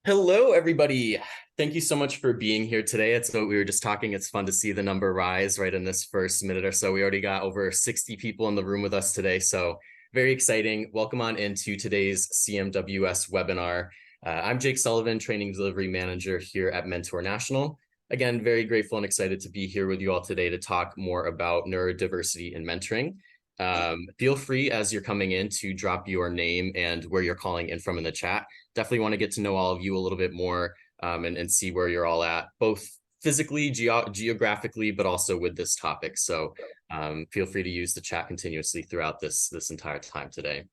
Hello, everybody. Thank you so much for being here today. It's what we were just talking. It's fun to see the number rise right in this first minute or so. We already got over 60 people in the room with us today. So very exciting. Welcome on into today's CMWS webinar. I'm Jake Sullivan, Training Delivery Manager here at Mentor National. Again, very grateful and excited to be here with you all today to talk more about neurodiversity and mentoring. Feel free as you're coming in to drop your name and where you're calling in from in the chat. Definitely want to get to know all of you a little bit more and see where you're all at, both physically, geographically, but also with this topic. So feel free to use the chat continuously throughout this entire time today.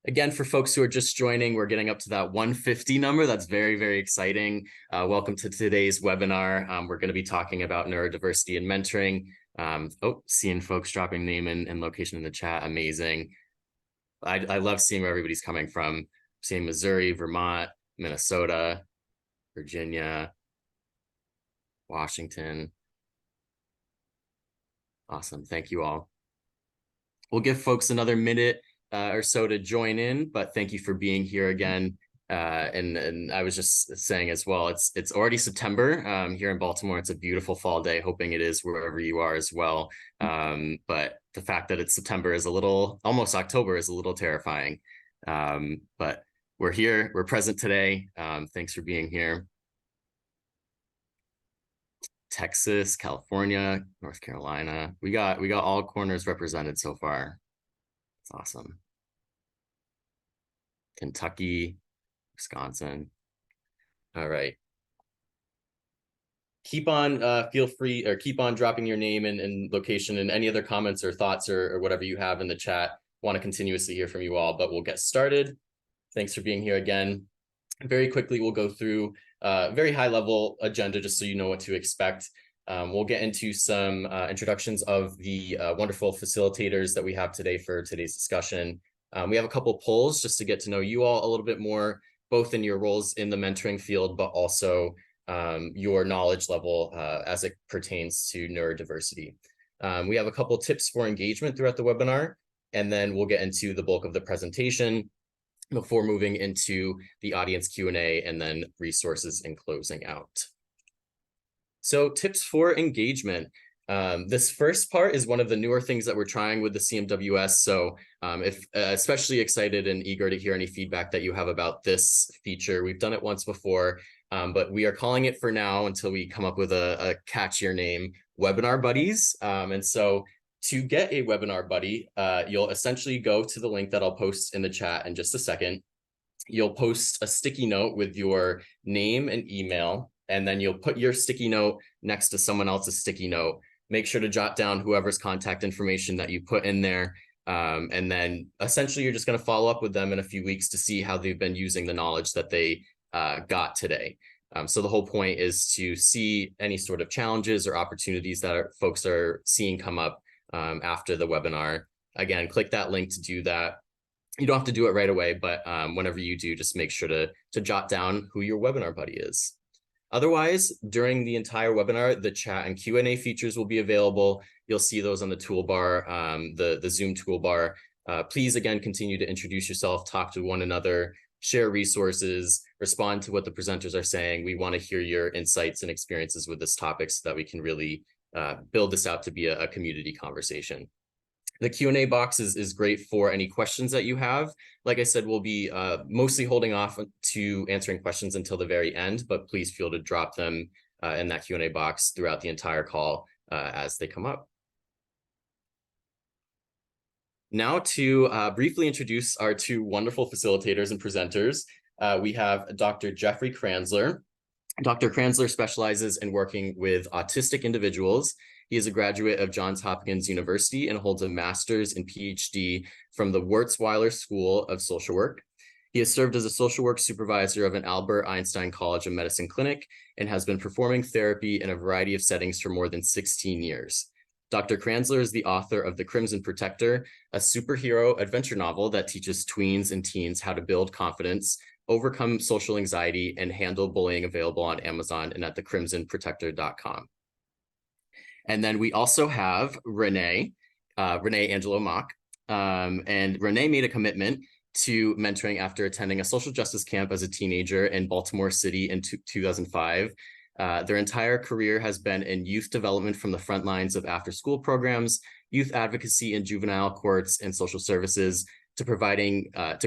Again, for folks who are just joining, we're getting up to that 150 number. That's very, very exciting. Welcome to today's webinar. We're going to be talking about neurodiversity and mentoring. Seeing folks dropping name and location in the chat. Amazing. I love seeing where everybody's coming from. Seeing Missouri, Vermont, Minnesota, Virginia, Washington. Awesome. Thank you all. We'll give folks another minute or so to join in, but thank you for being here again. And I was just saying as well, it's already September here in Baltimore. It's a beautiful fall day, hoping it is wherever you are as well. But the fact that it's September is almost October is a little terrifying. But we're here, we're present today. Thanks for being here. Texas, California, North Carolina. We got all corners represented so far. It's awesome. Kentucky, Wisconsin. All right. Keep on feel free or keep on dropping your name and location and any other comments or thoughts or whatever you have in the chat. Want to continuously hear from you all, but we'll get started. Thanks for being here again. Very quickly, we'll go through a very high level agenda just so you know what to expect. We'll get into some introductions of the wonderful facilitators that we have today for today's discussion. We have a couple polls just to get to know you all a little bit more, both in your roles in the mentoring field, but also your knowledge level as it pertains to neurodiversity. We have a couple tips for engagement throughout the webinar, and then we'll get into the bulk of the presentation before moving into the audience Q&A and then resources and closing out. So tips for engagement. This first part is one of the newer things that we're trying with the CMWS. So if especially excited and eager to hear any feedback that you have about this feature. We've done it once before, but we are calling it for now until we come up with a catchier name, Webinar Buddies. And so to get a webinar buddy, you'll essentially go to the link that I'll post in the chat in just a second. You'll post a sticky note with your name and email, and then you'll put your sticky note next to someone else's sticky note. Make sure to jot down whoever's contact information that you put in there. And then essentially you're just going to follow up with them in a few weeks to see how they've been using the knowledge that they got today. So the whole point is to see any sort of challenges or opportunities that folks are seeing come up after the webinar. Again, click that link to do that. You don't have to do it right away, but whenever you do, just make sure to jot down who your webinar buddy is. Otherwise, during the entire webinar, the chat and Q&A features will be available. You'll see those on the toolbar, the Zoom toolbar. Please, again, continue to introduce yourself, talk to one another, share resources, respond to what the presenters are saying. We want to hear your insights and experiences with this topic so that we can really build this out to be a community conversation. The Q&A box is great for any questions that you have. Like I said, we'll be mostly holding off to answering questions until the very end, but please feel to drop them in that Q&A box throughout the entire call as they come up. Now to briefly introduce our two wonderful facilitators and presenters, we have Dr. Jeffrey Kranzler. Dr. Kranzler specializes in working with autistic individuals. He is a graduate of Johns Hopkins University and holds a master's and PhD from the Wurzweiler School of Social Work. He has served as a social work supervisor of an Albert Einstein College of Medicine clinic and has been performing therapy in a variety of settings for more than 16 years. Dr. Kranzler is the author of The Crimson Protector, a superhero adventure novel that teaches tweens and teens how to build confidence, overcome social anxiety, and handle bullying, available on Amazon and at thecrimsonprotector.com. And then we also have Renee Angelo Mock. And Renee made a commitment to mentoring after attending a social justice camp as a teenager in Baltimore City in 2005. Their entire career has been in youth development from the front lines of after-school programs, youth advocacy in juvenile courts and social services, to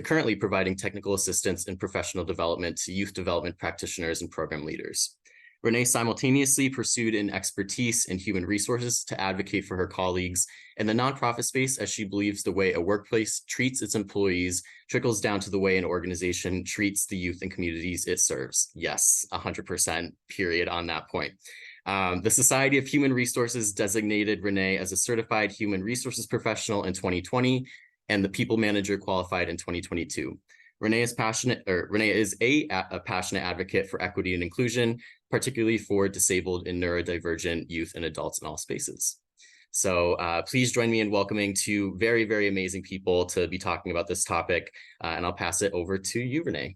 currently providing technical assistance and professional development to youth development practitioners and program leaders. Renee simultaneously pursued an expertise in human resources to advocate for her colleagues in the nonprofit space, as she believes the way a workplace treats its employees trickles down to the way an organization treats the youth and communities it serves. Yes, 100% period on that point. The Society of Human Resources designated Renee as a certified human resources professional in 2020, and the people manager qualified in 2022. Renee is a passionate advocate for equity and inclusion, particularly for disabled and neurodivergent youth and adults in all spaces. So please join me in welcoming two very, very amazing people to be talking about this topic, and I'll pass it over to you, Renee.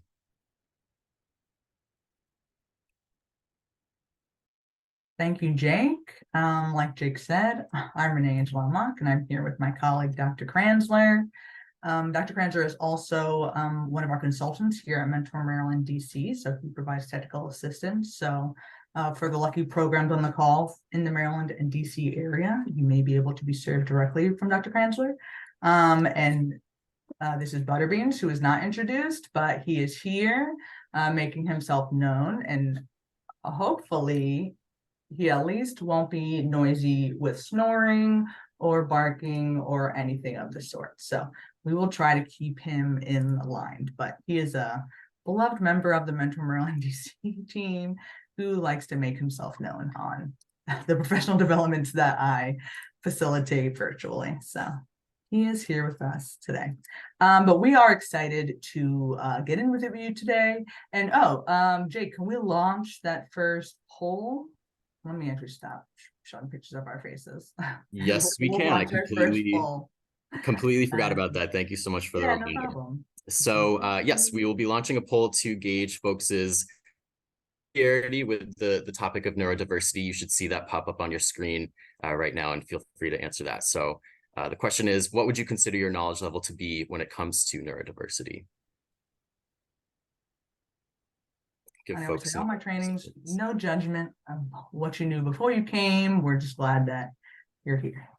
Thank you, Jake. Like Jake said, I'm Renee Angela, and I'm here with my colleague, Dr. Kranzler. Dr. Kranzler is also one of our consultants here at Mentor Maryland, DC, so he provides technical assistance. So for the lucky programs on the call in the Maryland and DC area, you may be able to be served directly from Dr. Kranzler. This is Butterbeans, who is not introduced, but he is here making himself known, and hopefully he at least won't be noisy with snoring or barking or anything of the sort. So we will try to keep him in line, but he is a beloved member of the Mentor Maryland DC team who likes to make himself known on the professional developments that I facilitate virtually. So he is here with us today. But we are excited to get in with you today. And Jake, can we launch that first poll? Let me actually stop showing pictures of our faces. Yes, we can. I completely forgot about that. Thank you so much for the reminder. No problem. So yes, we will be launching a poll to gauge folks' familiarity with the topic of neurodiversity. You should see that pop up on your screen right now, and feel free to answer that. So the question is, what would you consider your knowledge level to be when it comes to neurodiversity? I know all my trainings, no judgment of what you knew before you came. We're just glad that you're here.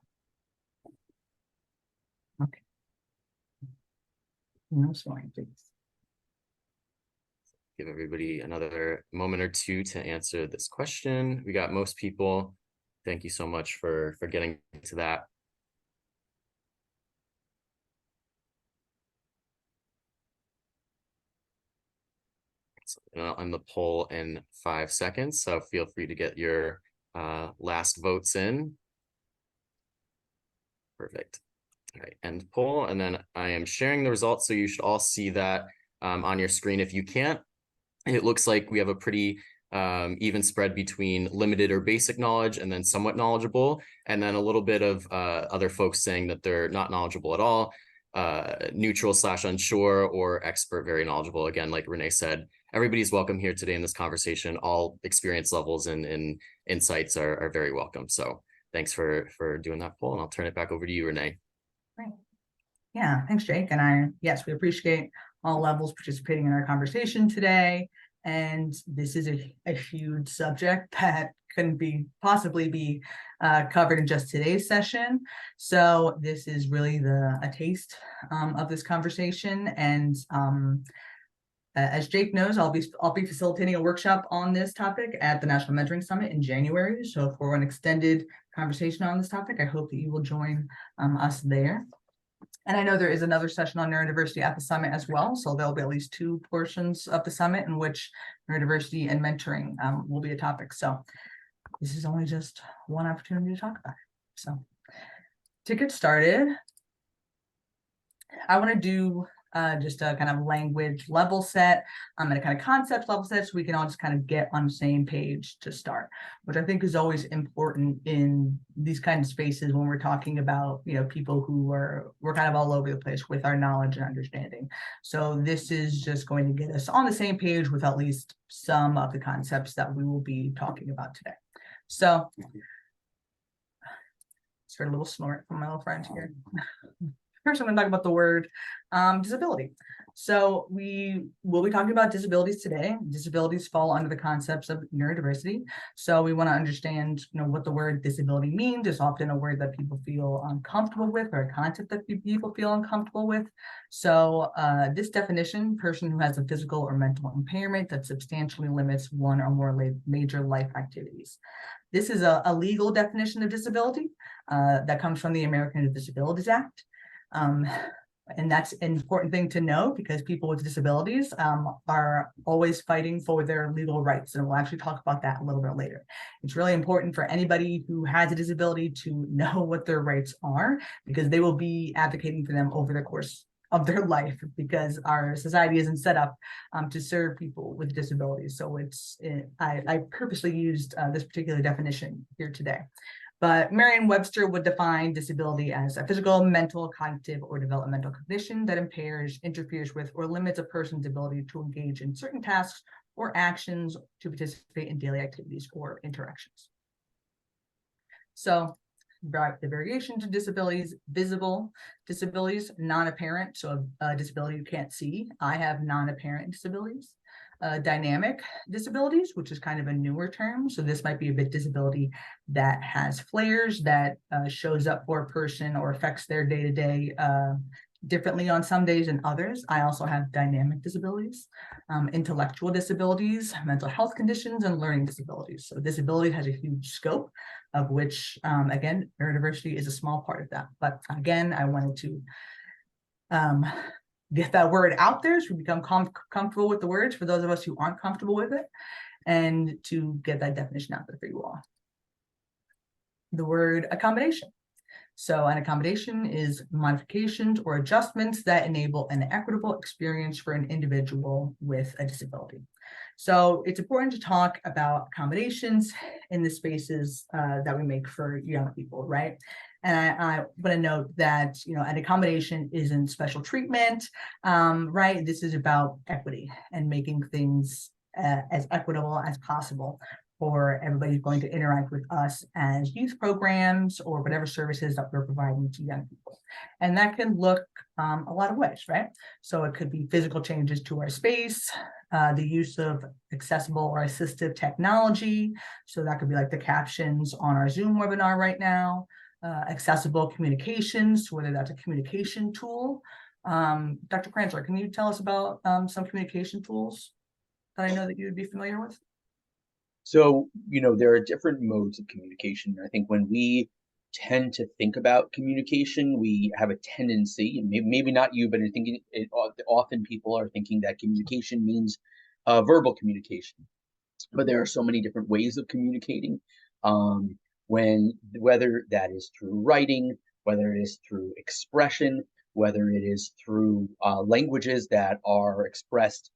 Okay. No snoring, please. Give everybody another moment or two to answer this question. We got most people. Thank you so much for getting to that. So on the poll in 5 seconds, so feel free to get your last votes in. Perfect. All right, end poll, and then I am sharing the results, so you should all see that on your screen. If you can't, it looks like we have a pretty even spread between limited or basic knowledge and then somewhat knowledgeable, and then a little bit of other folks saying that they're not knowledgeable at all, neutral / unsure, or expert, very knowledgeable. Again, like Renee said, everybody's welcome here today in this conversation. All experience levels and insights are very welcome. So thanks for doing that poll, and I'll turn it back over to you, Renee. Great. Yeah, thanks, Jake. And yes, we appreciate all levels participating in our conversation today. And this is a huge subject that couldn't possibly be covered in just today's session. So this is really a taste of this conversation. And as Jake knows, I'll be facilitating a workshop on this topic at the National Mentoring Summit in January. So for an extended conversation on this topic, I hope that you will join us there. And I know there is another session on neurodiversity at the summit as well. So there'll be at least 2 portions of the summit in which neurodiversity and mentoring will be a topic. So this is only just one opportunity to talk about it. So to get started, I want to do just a kind of language level set and a kind of concept level set, so we can all just kind of get on the same page to start, which I think is always important in these kinds of spaces when we're talking about, people who we're kind of all over the place with our knowledge and understanding. So this is just going to get us on the same page with at least some of the concepts that we will be talking about today. So just heard a little snort from my little friend here. First, I'm going to talk about the word disability. So we will be talking about disabilities today. Disabilities fall under the concepts of neurodiversity. So we want to understand, what the word disability means. It's often a word that people feel uncomfortable with, or a concept that people feel uncomfortable with. So this definition, person who has a physical or mental impairment that substantially limits one or more major life activities. This is a legal definition of disability that comes from the American Disabilities Act. And that's an important thing to know, because people with disabilities are always fighting for their legal rights. And we'll actually talk about that a little bit later. It's really important for anybody who has a disability to know what their rights are, because they will be advocating for them over the course of their life, because our society isn't set up to serve people with disabilities. So I purposely used this particular definition here today. But Merriam-Webster would define disability as a physical, mental, cognitive, or developmental condition that impairs, interferes with, or limits a person's ability to engage in certain tasks or actions, to participate in daily activities or interactions. So the variations of disabilities: visible disabilities, non-apparent, so a disability you can't see. I have non-apparent disabilities. Dynamic disabilities, which is kind of a newer term. So this might be a bit disability that has flares, that shows up for a person or affects their day-to-day differently on some days than others. I also have dynamic disabilities, intellectual disabilities, mental health conditions, and learning disabilities. So disability has a huge scope, of which, again, neurodiversity is a small part of that. But again, I wanted to get that word out there, so we become comfortable with the words for those of us who aren't comfortable with it, and to get that definition out there for you all. The word accommodation. So an accommodation is modifications or adjustments that enable an equitable experience for an individual with a disability. So it's important to talk about accommodations in the spaces that we make for young people, right? And I want to note that, an accommodation isn't special treatment, right? This is about equity and making things as equitable as possible for everybody who's going to interact with us as youth programs or whatever services that we're providing to young people. And that can look a lot of ways, right? So it could be physical changes to our space, the use of accessible or assistive technology. So that could be like the captions on our Zoom webinar right now. Accessible communications, whether that's a communication tool. Dr. Kranzler, can you tell us about some communication tools that I know that you would be familiar with? So, there are different modes of communication. I think when we tend to think about communication, we have a tendency, and maybe not you, but I think often people are thinking that communication means verbal communication. But there are so many different ways of communicating. Whether that is through writing, whether it is through expression, whether it is through languages that are expressed,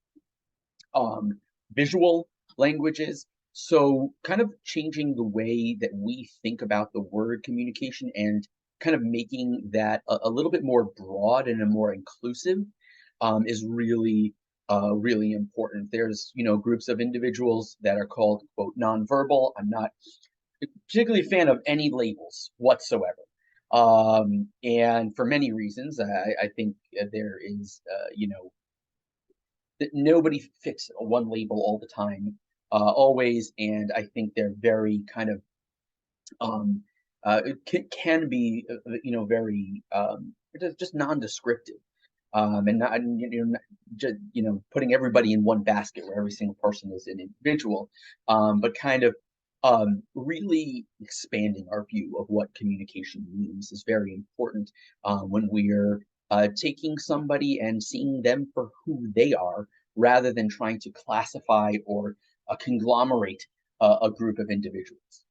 visual languages. So kind of changing the way that we think about the word communication and kind of making that a little bit more broad and a more inclusive is really really important. There's, groups of individuals that are called, quote, nonverbal. I'm not particularly a fan of any labels whatsoever. And for many reasons, I think there is, that nobody fits one label all the time, always. And I think they're very kind of, it can be, very, just non-descriptive. And not, just, putting everybody in one basket where every single person is an individual, but kind of really expanding our view of what communication means is very important when we're taking somebody and seeing them for who they are, rather than trying to classify or conglomerate a group of individuals.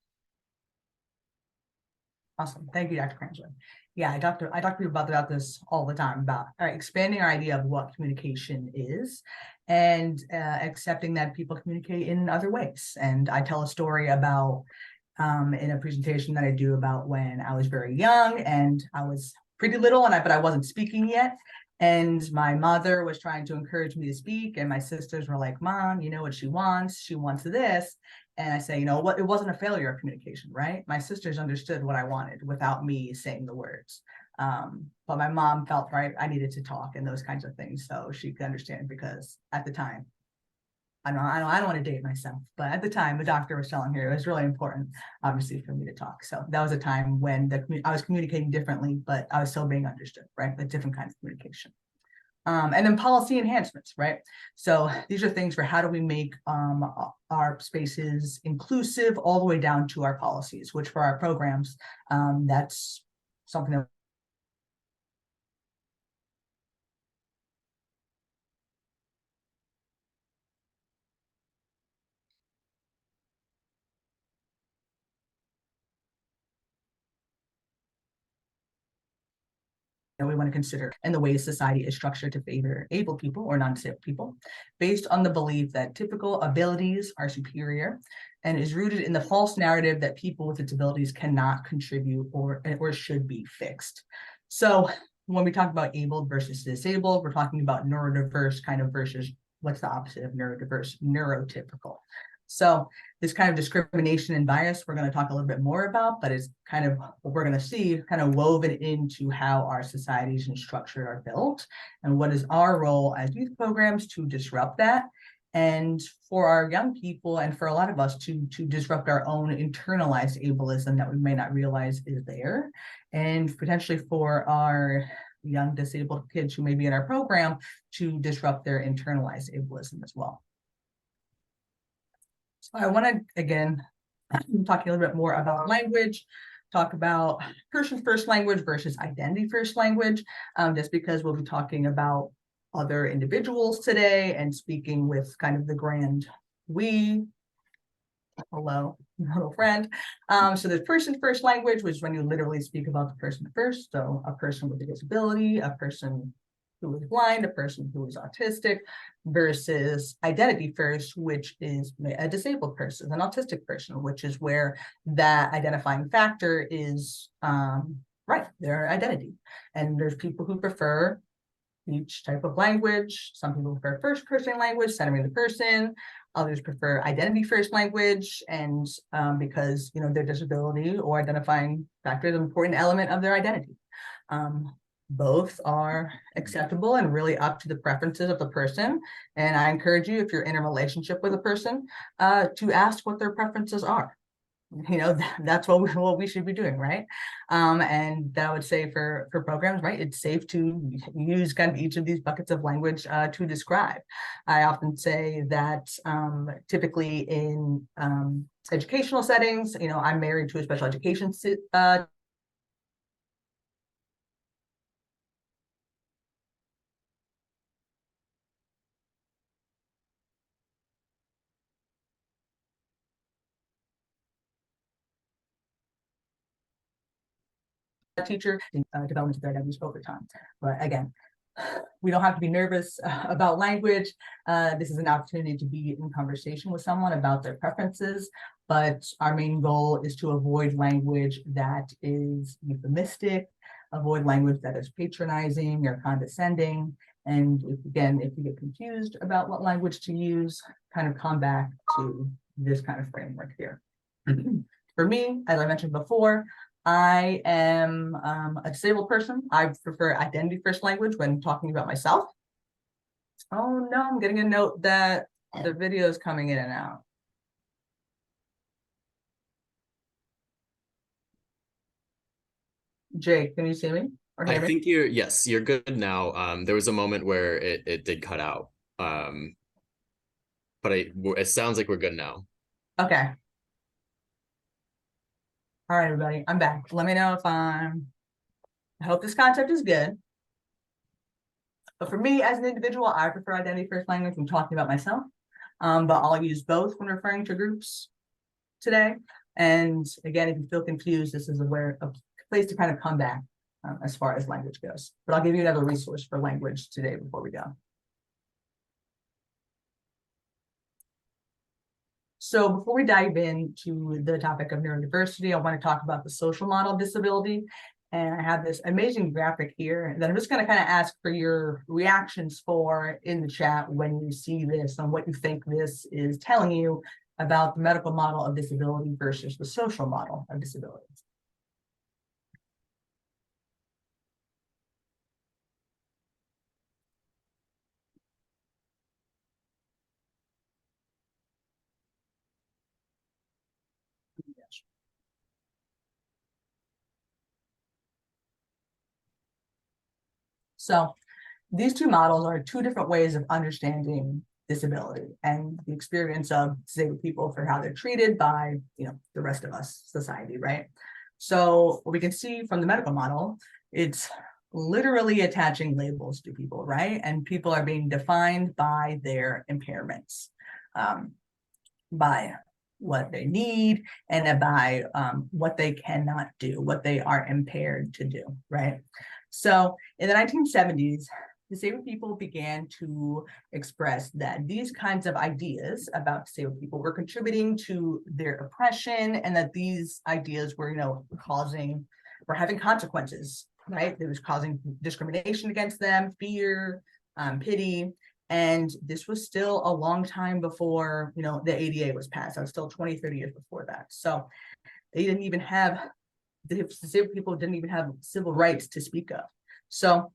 Awesome. Thank you, Dr. Kranzler. Yeah, I talk to people about this all the time, about expanding our idea of what communication is, and accepting that people communicate in other ways. And I tell a story about in a presentation that I do about when I was very young and I was pretty little, but I wasn't speaking yet. And my mother was trying to encourage me to speak, and my sisters were like, "Mom, you know what she wants? She wants this." And I say, you know what? It wasn't a failure of communication, right? My sisters understood what I wanted without me saying the words. But my mom felt right, I needed to talk and those kinds of things, so she could understand, because at the time, I don't want to date myself, but at the time the doctor was telling her it was really important, obviously, for me to talk. So that was a time when I was communicating differently, but I was still being understood, right? A different kind of communication. And then policy enhancements, right? So these are things for how do we make our spaces inclusive all the way down to our policies, which for our programs, that's something that we want to consider, and the way society is structured to favor able people or non-disabled people, based on the belief that typical abilities are superior, and is rooted in the false narrative that people with disabilities cannot contribute or should be fixed. So when we talk about abled versus disabled, we're talking about neurodiverse kind of versus what's the opposite of neurodiverse, neurotypical. So this kind of discrimination and bias, we're going to talk a little bit more about, but it's kind of what we're going to see kind of woven into how our societies and structure are built, and what is our role as youth programs to disrupt that, and for our young people and for a lot of us to disrupt our own internalized ableism that we may not realize is there, and potentially for our young disabled kids who may be in our program to disrupt their internalized ableism as well. So I want to, again, talking a little bit more about language, talk about person first language versus identity first language, just because we'll be talking about other individuals today and speaking with kind of the grand we. Hello, little friend. So there's person first language, which is when you literally speak about the person first. So a person with a disability, a person who is blind, a person who is autistic, versus identity first, which is a disabled person, an autistic person, which is where that identifying factor is right, their identity. And there's people who prefer each type of language. Some people prefer first person language, centering the person. Others prefer identity first language, and because their disability or identifying factor is an important element of their identity. Both are acceptable and really up to the preferences of the person. And I encourage you, if you're in a relationship with a person, to ask what their preferences are. That's what we should be doing, right? And that would say for programs, right, it's safe to use kind of each of these buckets of language to describe. I often say that typically in educational settings, I'm married to a special education teacher, development of their identities over time. But again, we don't have to be nervous about language. This is an opportunity to be in conversation with someone about their preferences, but our main goal is to avoid language that is euphemistic, avoid language that is patronizing or condescending. And if you get confused about what language to use, kind of come back to this kind of framework here. For me, as I mentioned before, I am a disabled person. I prefer identity first language when talking about myself. Oh no, I'm getting a note that the video is coming in and out. Jake, can you see me? Or hear I me? think you're good now. There was a moment where it did cut out. But it sounds like we're good now. Okay. All right, everybody, I'm back. Let me know if I hope this concept is good. But for me as an individual, I prefer identity first language when talking about myself. But I'll use both when referring to groups today. And again, if you feel confused, this is a place to kind of come back as far as language goes. But I'll give you another resource for language today before we go. So before we dive into the topic of neurodiversity, I want to talk about the social model of disability. And I have this amazing graphic here that I'm just going to kind of ask for your reactions for in the chat when you see this and what you think this is telling you about the medical model of disability versus the social model of disability. So these two models are two different ways of understanding disability and the experience of disabled people for how they're treated by, the rest of us, society, right? So what we can see from the medical model, it's literally attaching labels to people, right? And people are being defined by their impairments, by what they need and by what they cannot do, what they are impaired to do, right? So in the 1970s, disabled people began to express that these kinds of ideas about disabled people were contributing to their oppression, and that these ideas were, were having consequences, right? It was causing discrimination against them, fear, pity. And this was still a long time before, the ADA was passed. That was still 20, 30 years before that. So they didn't even have, the disabled people didn't even have civil rights to speak of. So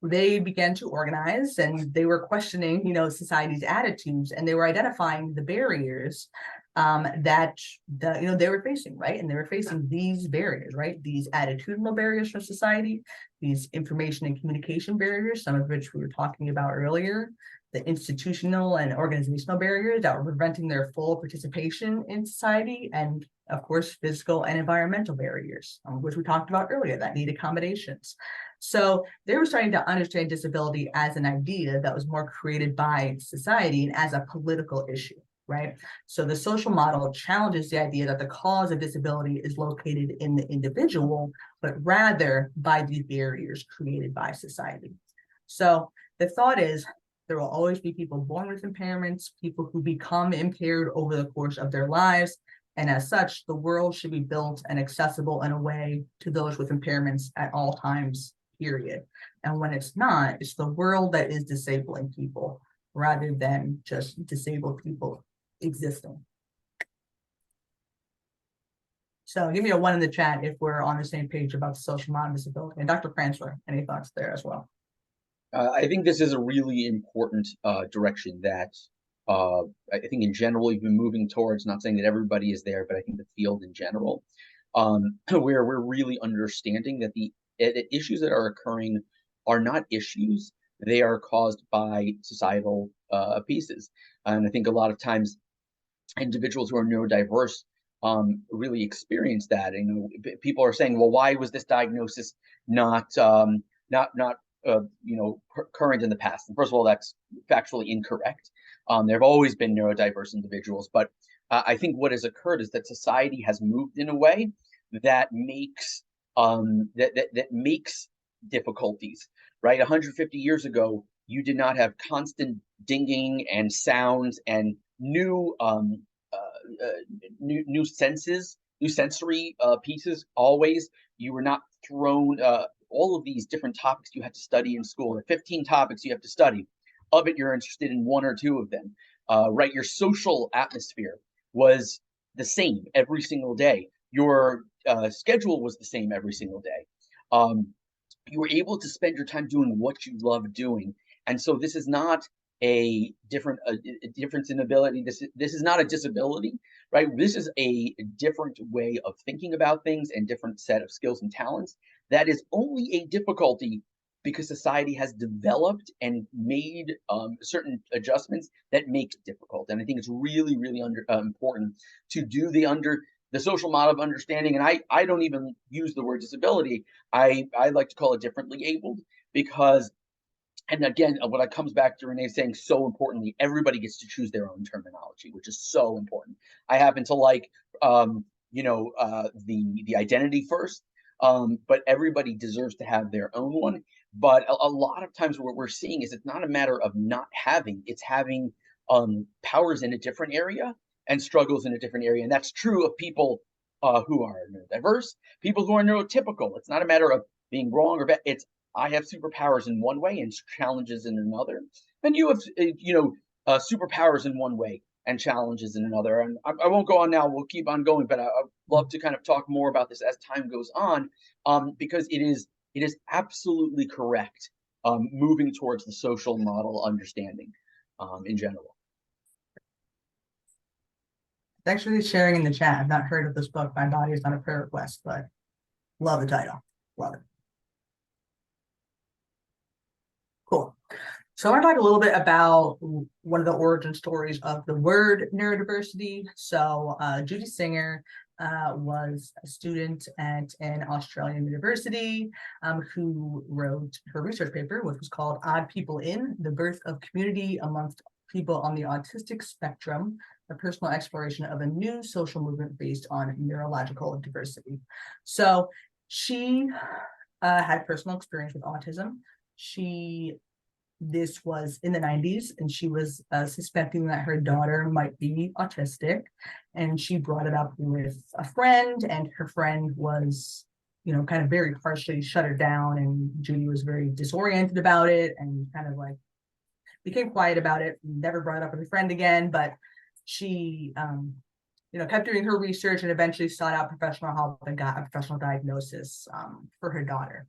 they began to organize, and they were questioning, society's attitudes, and they were identifying the barriers that they were facing, right? And they were facing these barriers, right? These attitudinal barriers from society, these information and communication barriers, some of which we were talking about earlier, the institutional and organizational barriers that were preventing their full participation in society, and of course, physical and environmental barriers, which we talked about earlier, that need accommodations. So they were starting to understand disability as an idea that was more created by society and as a political issue, right? So the social model challenges the idea that the cause of disability is located in the individual, but rather by these barriers created by society. So the thought is, there will always be people born with impairments, people who become impaired over the course of their lives. And as such, the world should be built and accessible in a way to those with impairments at all times, period. And when it's not, it's the world that is disabling people rather than just disabled people existing. So give me a 1 in the chat if we're on the same page about the social model of disability. And Dr. Cransler, any thoughts there as well? I think this is a really important direction that I think in general we've been moving towards, not saying that everybody is there, but I think the field in general, where we're really understanding that the issues that are occurring are not issues, they are caused by societal pieces. And I think a lot of times individuals who are neurodiverse really experience that. People are saying, well, why was this diagnosis not current in the past? And first of all, that's factually incorrect. There have always been neurodiverse individuals, but I think what has occurred is that society has moved in a way that makes that makes difficulties, right? 150 years ago, you did not have constant dinging and sounds and new sensory pieces always. You were not thrown all of these different topics you had to study in school. There are 15 topics you have to study. Of it, you're interested in 1 or 2 of them, right? Your social atmosphere was the same every single day. Your schedule was the same every single day. You were able to spend your time doing what you love doing. And so this is not a difference in ability. This is not a disability, right? This is a different way of thinking about things and different set of skills and talents. That is only a difficulty because society has developed and made certain adjustments that make it difficult. And I think it's really, really important to do the social model of understanding. And I don't even use the word disability. I like to call it differently abled, because, and again, what it comes back to Renee saying so importantly, everybody gets to choose their own terminology, which is so important. I happen to like, the identity first, but everybody deserves to have their own one. But a lot of times what we're seeing is it's not a matter of not having, it's having powers in a different area and struggles in a different area. And that's true of people who are neurodiverse, people who are neurotypical. It's not a matter of being wrong or bad. It's, I have superpowers in one way and challenges in another. And you have, superpowers in one way and challenges in another. And I won't go on now, we'll keep on going, but I'd love to kind of talk more about this as time goes on, because it is absolutely correct, moving towards the social model understanding in general. Thanks for sharing in the chat. I've not heard of this book. My Body is Not a Prayer Request, but love the title. Love it. So I want to talk a little bit about one of the origin stories of the word neurodiversity. So Judy Singer was a student at an Australian university who wrote her research paper, which was called Odd People In: The Birth of Community Amongst People on the Autistic Spectrum, a personal exploration of a new social movement based on neurological diversity. So she had personal experience with autism. This was in the 90s, and she was suspecting that her daughter might be autistic, and she brought it up with a friend, and her friend was, kind of very harshly shut her down, and Judy was very disoriented about it and kind of like became quiet about it, never brought it up with her friend again, but she kept doing her research and eventually sought out professional help and got a professional diagnosis for her daughter.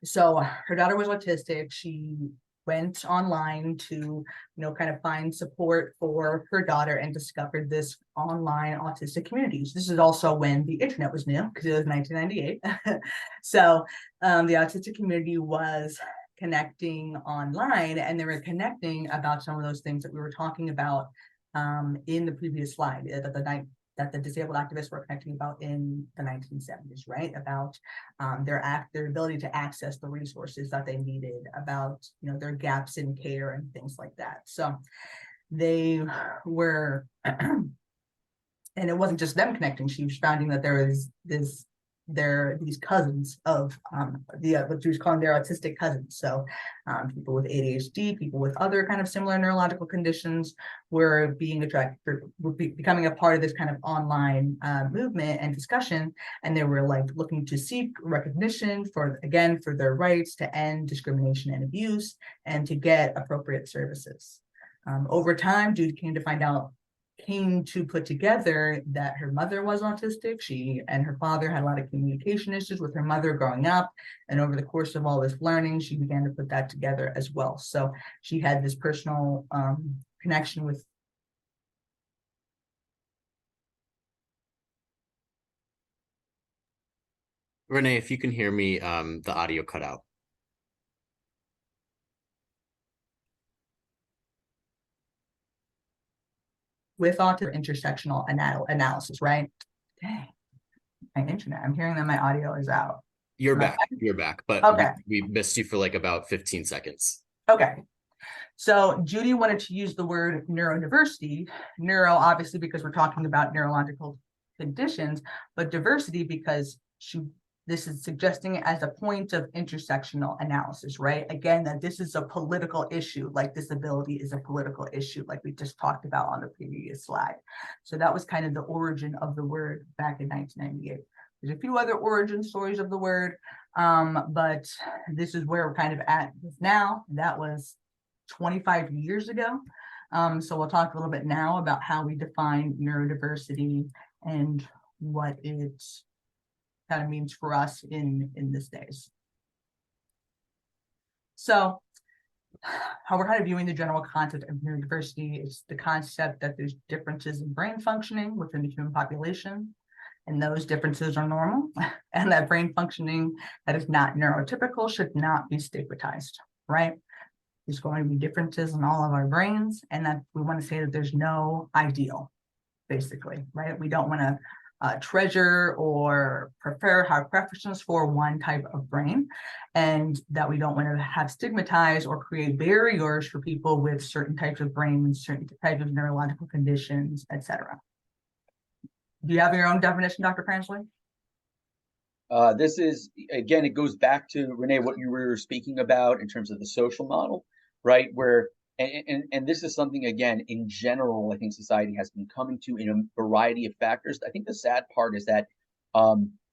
So her daughter was autistic. She went online to, kind of find support for her daughter and discovered this online autistic communities. This is also when the internet was new, because it was 1998. So the autistic community was connecting online, and they were connecting about some of those things that we were talking about in the previous slide, that the disabled activists were connecting about in the 1970s, right? About their ability to access the resources that they needed, about their gaps in care and things like that. So they were, and it wasn't just them connecting. She was finding that there was these cousins of what she was calling their autistic cousins. So people with ADHD, people with other kind of similar neurological conditions were being becoming a part of this kind of online movement and discussion. And they were like looking to seek recognition for their rights, to end discrimination and abuse, and to get appropriate services. Over time, Judy came to put together that her mother was autistic. She and her father had a lot of communication issues with her mother growing up. And over the course of all this learning, she began to put that together as well. So she had this personal connection with Renee, if you can hear me, the audio cut out. with autism intersectional analysis, right? Dang, my internet. I'm hearing that my audio is out. You're back, but okay. we missed you for like about 15 seconds. Okay. So Judy wanted to use the word neurodiversity, neuro obviously because we're talking about neurological conditions, but diversity because this is suggesting it as a point of intersectional analysis, right? Again, that this is a political issue, like disability is a political issue, like we just talked about on the previous slide. So that was kind of the origin of the word back in 1998. There's a few other origin stories of the word, but this is where we're kind of at now. That was 25 years ago. So we'll talk a little bit now about how we define neurodiversity and what it kind of means for us in this days. So how we're kind of viewing the general concept of neurodiversity is the concept that there's differences in brain functioning within the human population, and those differences are normal, and that brain functioning that is not neurotypical should not be stigmatized, right? There's going to be differences in all of our brains, and that we want to say that there's no ideal, basically, right? We don't want to treasure or have preferences for one type of brain, and that we don't want to have stigmatized or create barriers for people with certain types of brains, certain types of neurological conditions, etc. Do you have your own definition, Dr. Pransley? This is, again, it goes back to, Renee, what you were speaking about in terms of the social model, right? Where, and this is something, again, in general, I think society has been coming to in a variety of factors. I think the sad part is that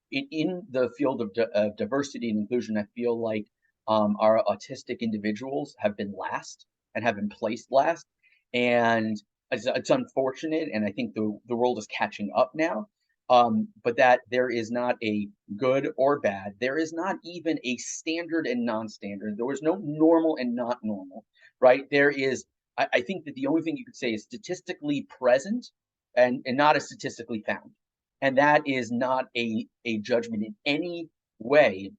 in the field of diversity and inclusion, I feel like our autistic individuals have been last and have been placed last. And it's unfortunate, and I think the world is catching up now. But that there is not a good or bad. There is not even a standard and non-standard. There is no normal and not normal, right? There is, I think that the only thing you could say is statistically present and not a statistically found. And that is not a judgment in any way.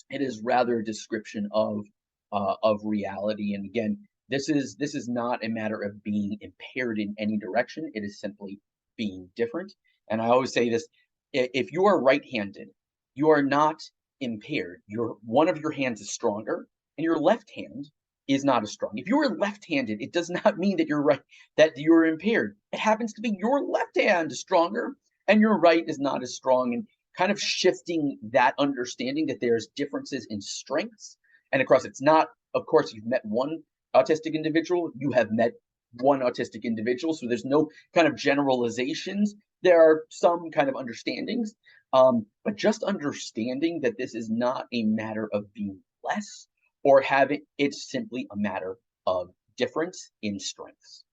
It is rather a description of of reality. And again, this is not a matter of being impaired in any direction. It is simply being different. And I always say this: if you are right-handed, you are not impaired. One of your hands is stronger, and your left hand is not as strong. If you are left-handed, it does not mean that you're impaired. It happens to be your left hand is stronger and your right is not as strong. And kind of shifting that understanding that there's differences in strengths. And of course, it's not, of course, you've met one autistic individual, you have met one autistic individual. So there's no kind of generalizations. There are some kind of understandings, but just understanding that this is not a matter of being less or having, it's simply a matter of difference in strengths.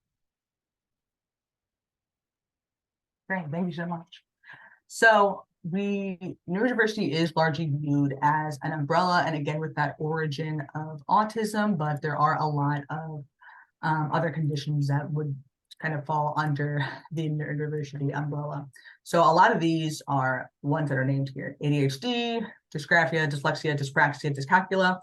Great, thank you so much. So neurodiversity is largely viewed as an umbrella, and again, with that origin of autism, but there are a lot of other conditions that would kind of fall under the neurodiversity umbrella. So a lot of these are ones that are named here: ADHD, dysgraphia, dyslexia, dyspraxia, dyscalculia.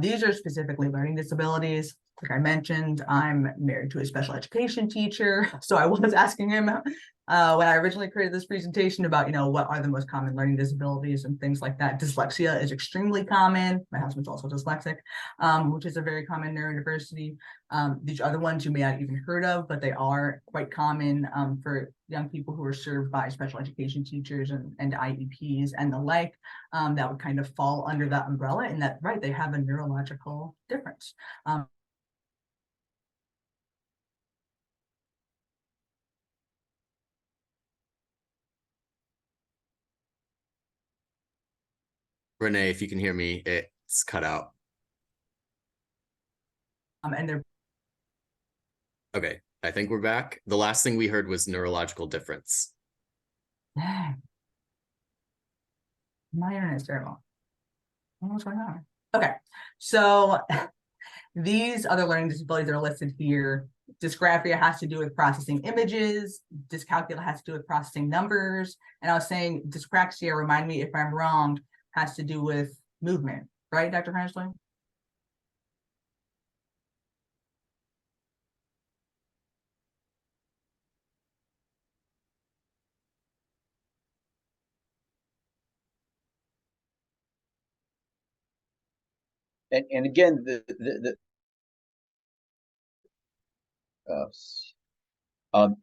These are specifically learning disabilities. Like I mentioned, I'm married to a special education teacher. So I was asking him when I originally created this presentation about, what are the most common learning disabilities and things like that. Dyslexia is extremely common. My husband's also dyslexic, which is a very common neurodiversity. These other ones you may not even heard of, but they are quite common for young people who are served by special education teachers and IEPs and the like. That would kind of fall under that umbrella, in that, right, they have a neurological difference. Renee, if you can hear me, it's cut out. And they're Okay, I think we're back. The last thing we heard was neurological difference. my internet's terrible. What's going on? Okay, so these other learning disabilities that are listed here: dysgraphia has to do with processing images, dyscalculia has to do with processing numbers, and I was saying dyspraxia, remind me if I'm wrong, has to do with movement, right, Dr. Hensling? And again,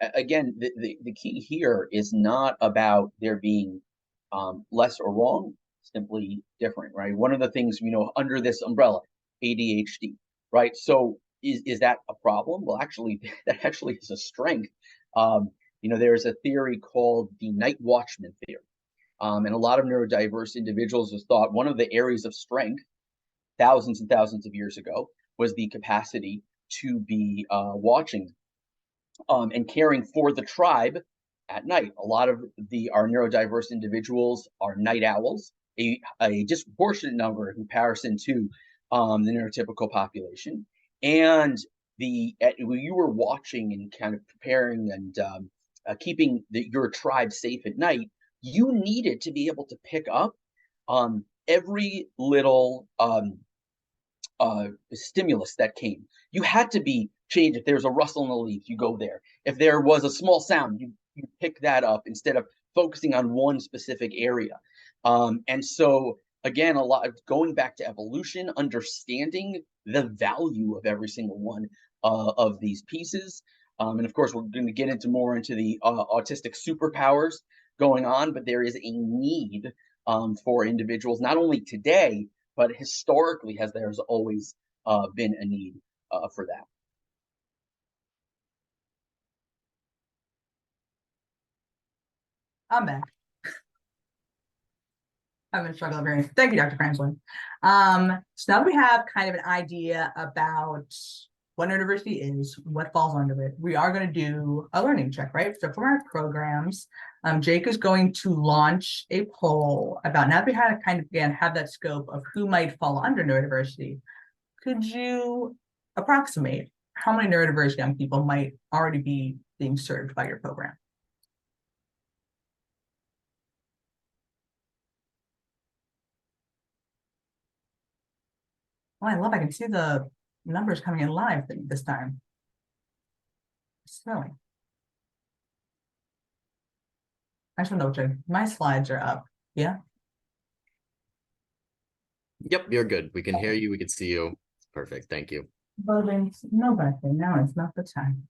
again, the key here is not about there being less or wrong, simply different, right? One of the things, under this umbrella, ADHD, right? So is that a problem? Well, actually, that actually is a strength. There's a theory called the night watchman theory. And a lot of neurodiverse individuals have thought one of the areas of strength thousands and thousands of years ago was the capacity to be watching and caring for the tribe at night. A lot of our neurodiverse individuals are night owls, a disproportionate number in comparison to the neurotypical population. And when you were watching and kind of preparing and keeping your tribe safe at night, you needed to be able to pick up every little stimulus that came. You had to be changed. If there's a rustle in the leaves, you go there. If there was a small sound, you pick that up instead of focusing on one specific area. And so again, a lot of going back to evolution, understanding the value of every single one of these pieces. And of course, we're going to get into more into the autistic superpowers going on, but there is a need for individuals, not only today, but historically, there's always been a need for that. I'm back. I've been struggling very. Thank you, Dr. Franklin. So now that we have kind of an idea about what neurodiversity is, what falls under it, we are going to do a learning check, right? So for our programs, Jake is going to launch a poll about, now that we had to kind of, again, have that scope of who might fall under neurodiversity, could you approximate how many neurodiverse young people might already be being served by your program? Oh, I can see the numbers coming in live this time. Silly. I just want to double check. My slides are up. Yeah. Yep, you're good. We can hear you. We can see you. Perfect. Thank you. Voting no birthday. Now it's not the time.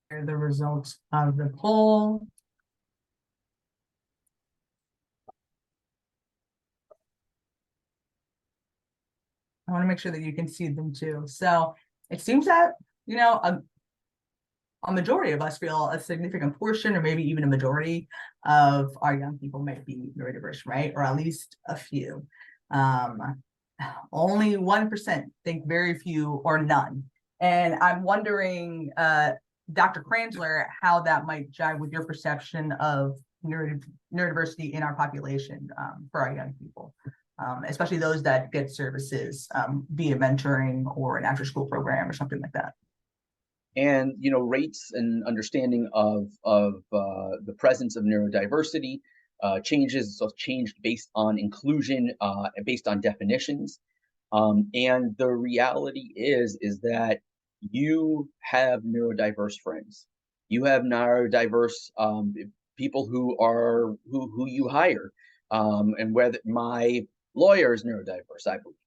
Here are the results of the poll. I want to make sure that you can see them too. So it seems that, you know, a majority of us feel a significant portion, or maybe even a majority of our young people might be neurodiverse, right? Or at least a few. Only 1% think very few or none. And I'm wondering, Dr. Kranzler, how that might jive with your perception of neurodiversity in our population for our young people, especially those that get services via mentoring or an after-school program or something like that. And rates and understanding of the presence of neurodiversity changes. So changed based on inclusion, based on definitions. And the reality is that you have neurodiverse friends. You have neurodiverse people who you hire. And whether my lawyer is neurodiverse, I believe,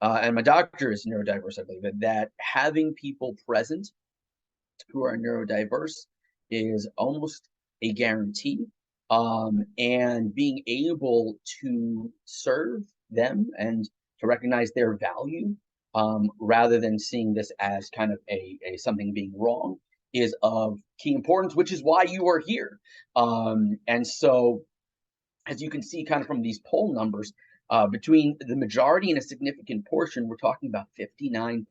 and my doctor is neurodiverse, I believe, that having people present who are neurodiverse is almost a guarantee. And being able to serve them and to recognize their value, rather than seeing this as kind of a something being wrong, is of key importance, which is why you are here. And so, as you can see kind of from these poll numbers, between the majority and a significant portion, we're talking about 59%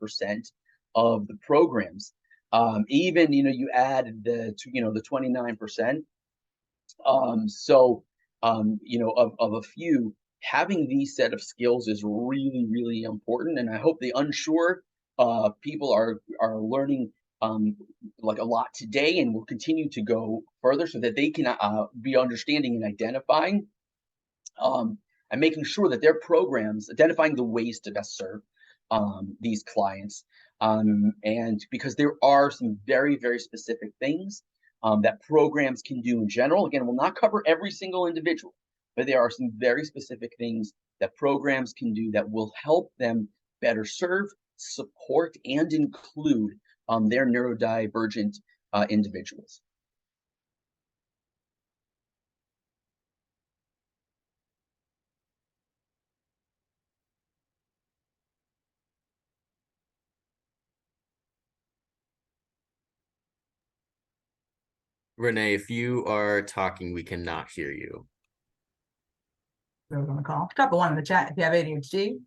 of the programs. Even you add the 29%. Of a few, having these set of skills is really, really important. And I hope the unsure people are learning like a lot today, and will continue to go further so that they can be understanding and identifying and making sure that their programs, identifying the ways to best serve these clients. And because there are some very, very specific things that programs can do in general. Again, we'll not cover every single individual, but there are some very specific things that programs can do that will help them better serve, support, and include their neurodivergent individuals. Renee, if you are talking, we cannot hear you. On the call. Drop a 1 in the chat if you have ADHD.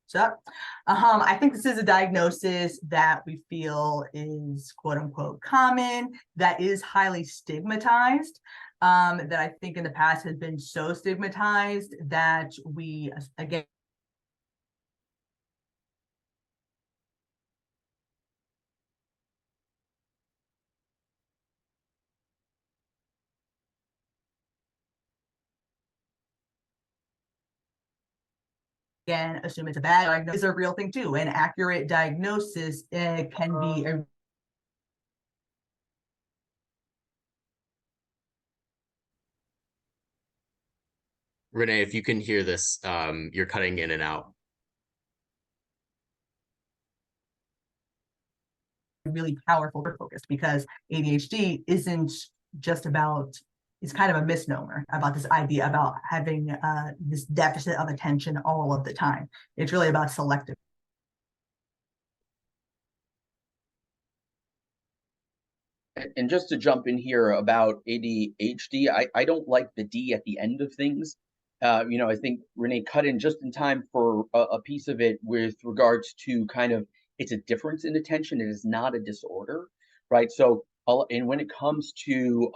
What's up? I think this is a diagnosis that we feel is quote unquote common, that is highly stigmatized, that I think in the past has been so stigmatized that we, again, assume it's a bad diagnosis is a real thing too. An accurate diagnosis can be a Renee, if you can hear this, you're cutting in and out. really powerful focus, because ADHD isn't just about, it's kind of a misnomer about this idea about having this deficit of attention all of the time. It's really about selective. And just to jump in here about ADHD, I don't like the D at the end of things. I think Renee cut in just in time for a piece of it with regards to kind of, it's a difference in attention. It is not a disorder, right? So, and when it comes to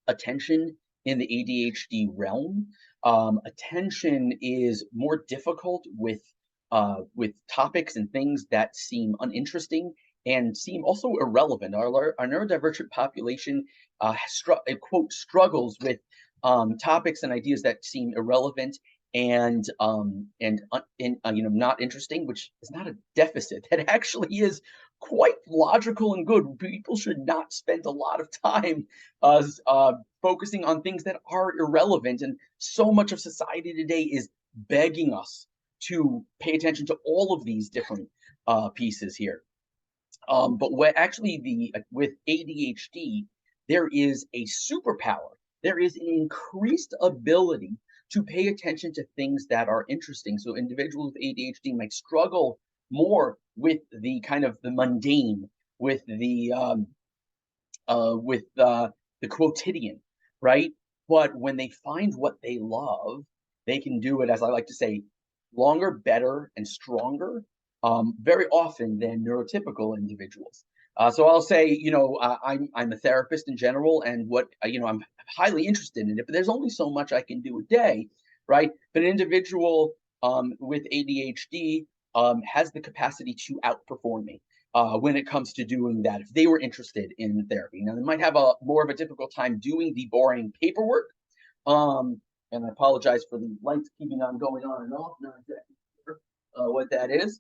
attention in the ADHD realm. Attention is more difficult with topics and things that seem uninteresting and seem also irrelevant. Our neurodivergent population quote struggles with topics and ideas that seem irrelevant and not interesting, which is not a deficit. That actually is quite logical and good. People should not spend a lot of time focusing on things that are irrelevant. And so much of society today is begging us to pay attention to all of these different pieces here. But what actually with ADHD, there is a superpower. There is an increased ability to pay attention to things that are interesting. So individuals with ADHD might struggle more with the kind of the mundane, with the quotidian, right? But when they find what they love, they can do it, as I like to say, longer, better, and stronger, very often than neurotypical individuals. So I'll say, I'm a therapist in general, and I'm highly interested in it, but there's only so much I can do a day, right? But an individual with ADHD has the capacity to outperform me when it comes to doing that, if they were interested in therapy. Now, they might have more of a difficult time doing the boring paperwork. And I apologize for the lights keeping on going on and off. Not exactly sure what that is.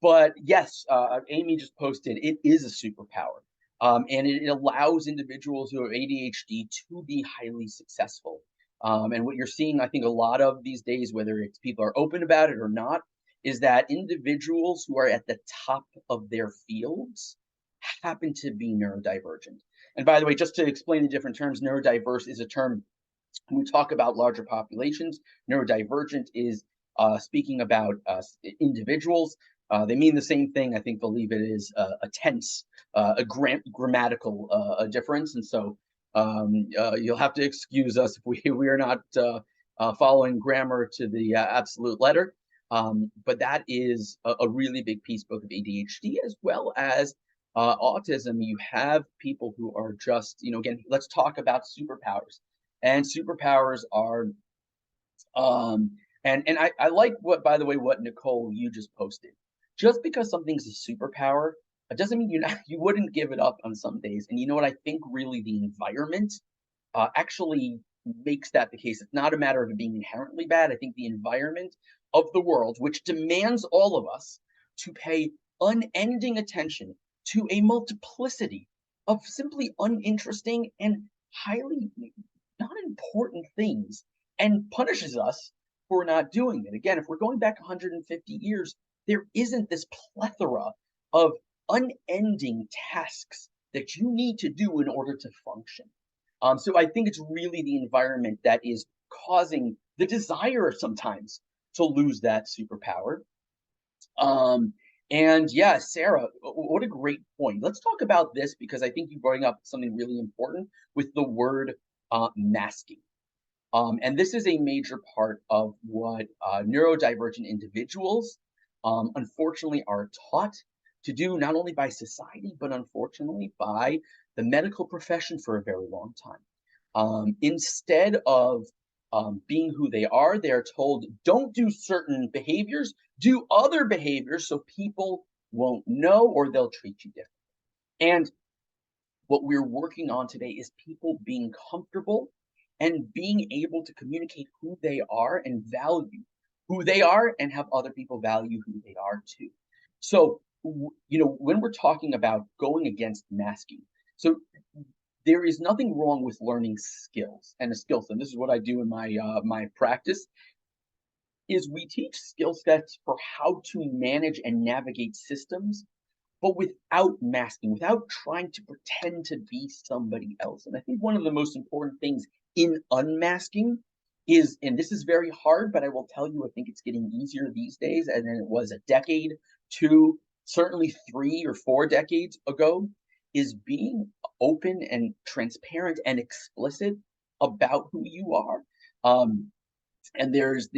But yes, Amy just posted, it is a superpower. And it allows individuals who have ADHD to be highly successful. And what you're seeing, I think, a lot of these days, whether it's people are open about it or not, is that individuals who are at the top of their fields happen to be neurodivergent. And by the way, just to explain the different terms, neurodiverse is a term when we talk about larger populations. Neurodivergent is speaking about individuals. They mean the same thing. I think believe it is a tense, a grammatical difference. And so you'll have to excuse us if we are not following grammar to the absolute letter. But that is a really big piece, both of ADHD as well as autism. You have people who are just, again, let's talk about superpowers. And superpowers are, and I like by the way, what Nicole, you just posted. Just because something's a superpower, it doesn't mean you wouldn't give it up on some days. And you know what? I think really the environment actually makes that the case. It's not a matter of it being inherently bad. I think the environment of the world, which demands all of us to pay unending attention to a multiplicity of simply uninteresting and highly not important things, and punishes us for not doing it. Again, if we're going back 150 years, there isn't this plethora of unending tasks that you need to do in order to function. So I think it's really the environment that is causing the desire sometimes to lose that superpower. And yeah, Sarah, what a great point. Let's talk about this because I think you bring up something really important with the word masking. And this is a major part of what neurodivergent individuals unfortunately are taught to do, not only by society, but unfortunately by the medical profession for a very long time. Instead of being who they are, they're told, don't do certain behaviors, do other behaviors so people won't know or they'll treat you differently. And what we're working on today is people being comfortable and being able to communicate who they are and value who they are and have other people value who they are too. So, when we're talking about going against masking, so there is nothing wrong with learning skills and a skill set. This is what I do in my practice, is we teach skill sets for how to manage and navigate systems, but without masking, without trying to pretend to be somebody else. And I think one of the most important things in unmasking is, and this is very hard, but I will tell you, I think it's getting easier these days than it was a decade, 2, certainly 3 or 4 decades ago, is being open and transparent and explicit about who you are. And there's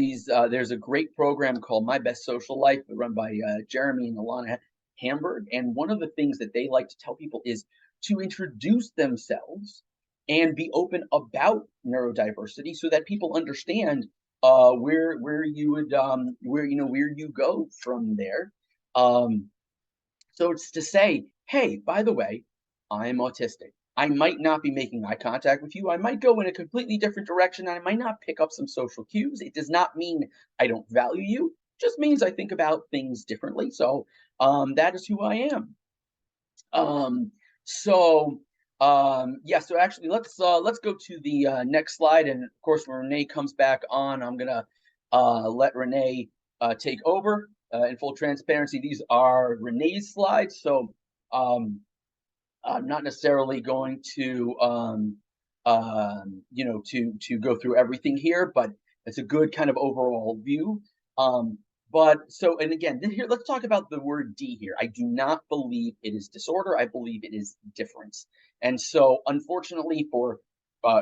a great program called My Best Social Life run by Jeremy and Alana Hamburg. And one of the things that they like to tell people is to introduce themselves and be open about neurodiversity so that people understand where you would where you go from there. So it's to say, hey, by the way, I'm autistic. I might not be making eye contact with you. I might go in a completely different direction. I might not pick up some social cues. It does not mean I don't value you. It just means I think about things differently. So that is who I am. So yeah, so actually let's go to the next slide. And of course, when Renee comes back on, I'm gonna let Renee take over. In full transparency, these are Renee's slides. So I'm not necessarily going to to go through everything here, but it's a good kind of overall view. But so, and again, here, let's talk about the word D here. I do not believe it is disorder. I believe it is difference. And so, unfortunately, for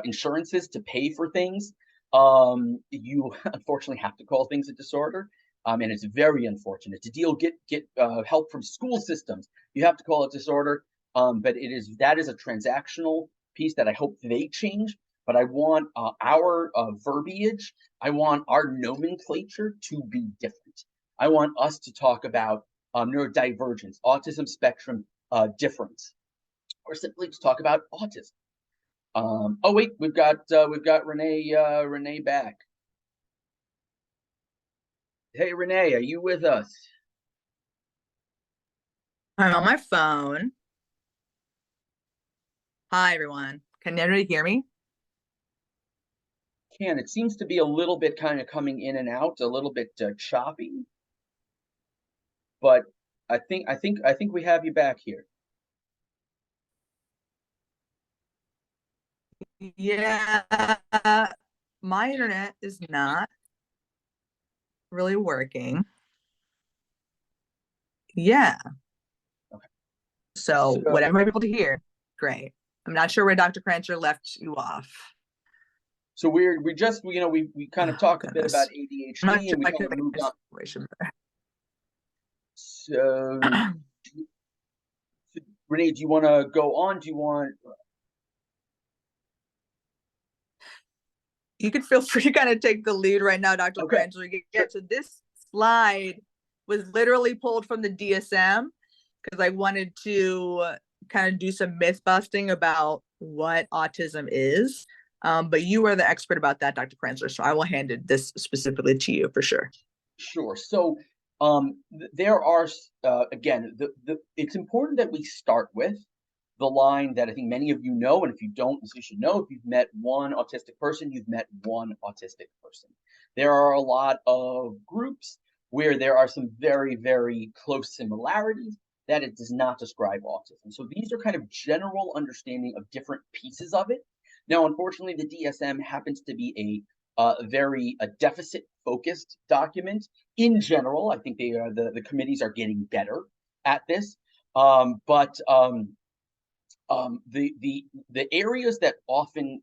insurances to pay for things, you unfortunately have to call things a disorder. And it's very unfortunate to get help from school systems. You have to call it disorder. But that is a transactional piece that I hope they change. But I want our verbiage, I want our nomenclature to be different. I want us to talk about neurodivergence, autism spectrum difference, or simply to talk about autism. Oh wait, we've got Renee back. Hey Renee, are you with us? I'm on my phone. Hi, everyone. Can everybody hear me? It seems to be a little bit kind of coming in and out, a little bit choppy, but I think we have you back here. Yeah, my internet is not really working. Yeah. Okay. So whatever I'm able to hear, great. I'm not sure where Dr. Crancher left you off. So we just we kind of talked a bit about ADHD, and we kind of moved on. So Renee, do you want to go on? Do you want? You can feel free to kind of take the lead right now, Dr. Okay. Crancher. Yeah, so this slide was literally pulled from the DSM because I wanted to kind of do some myth busting about what autism is. But you are the expert about that, Dr. Crancher, so I will hand this specifically to you for sure. Sure. So there are again, it's important that we start with the line that I think many of you know, and if you don't, you should know. If you've met one autistic person, you've met one autistic person. There are a lot of groups where there are some very, very close similarities that it does not describe autism. So these are kind of general understanding of different pieces of it. Now, unfortunately, the DSM happens to be a very deficit-focused document. In general, I think the committees are getting better at this. The areas that often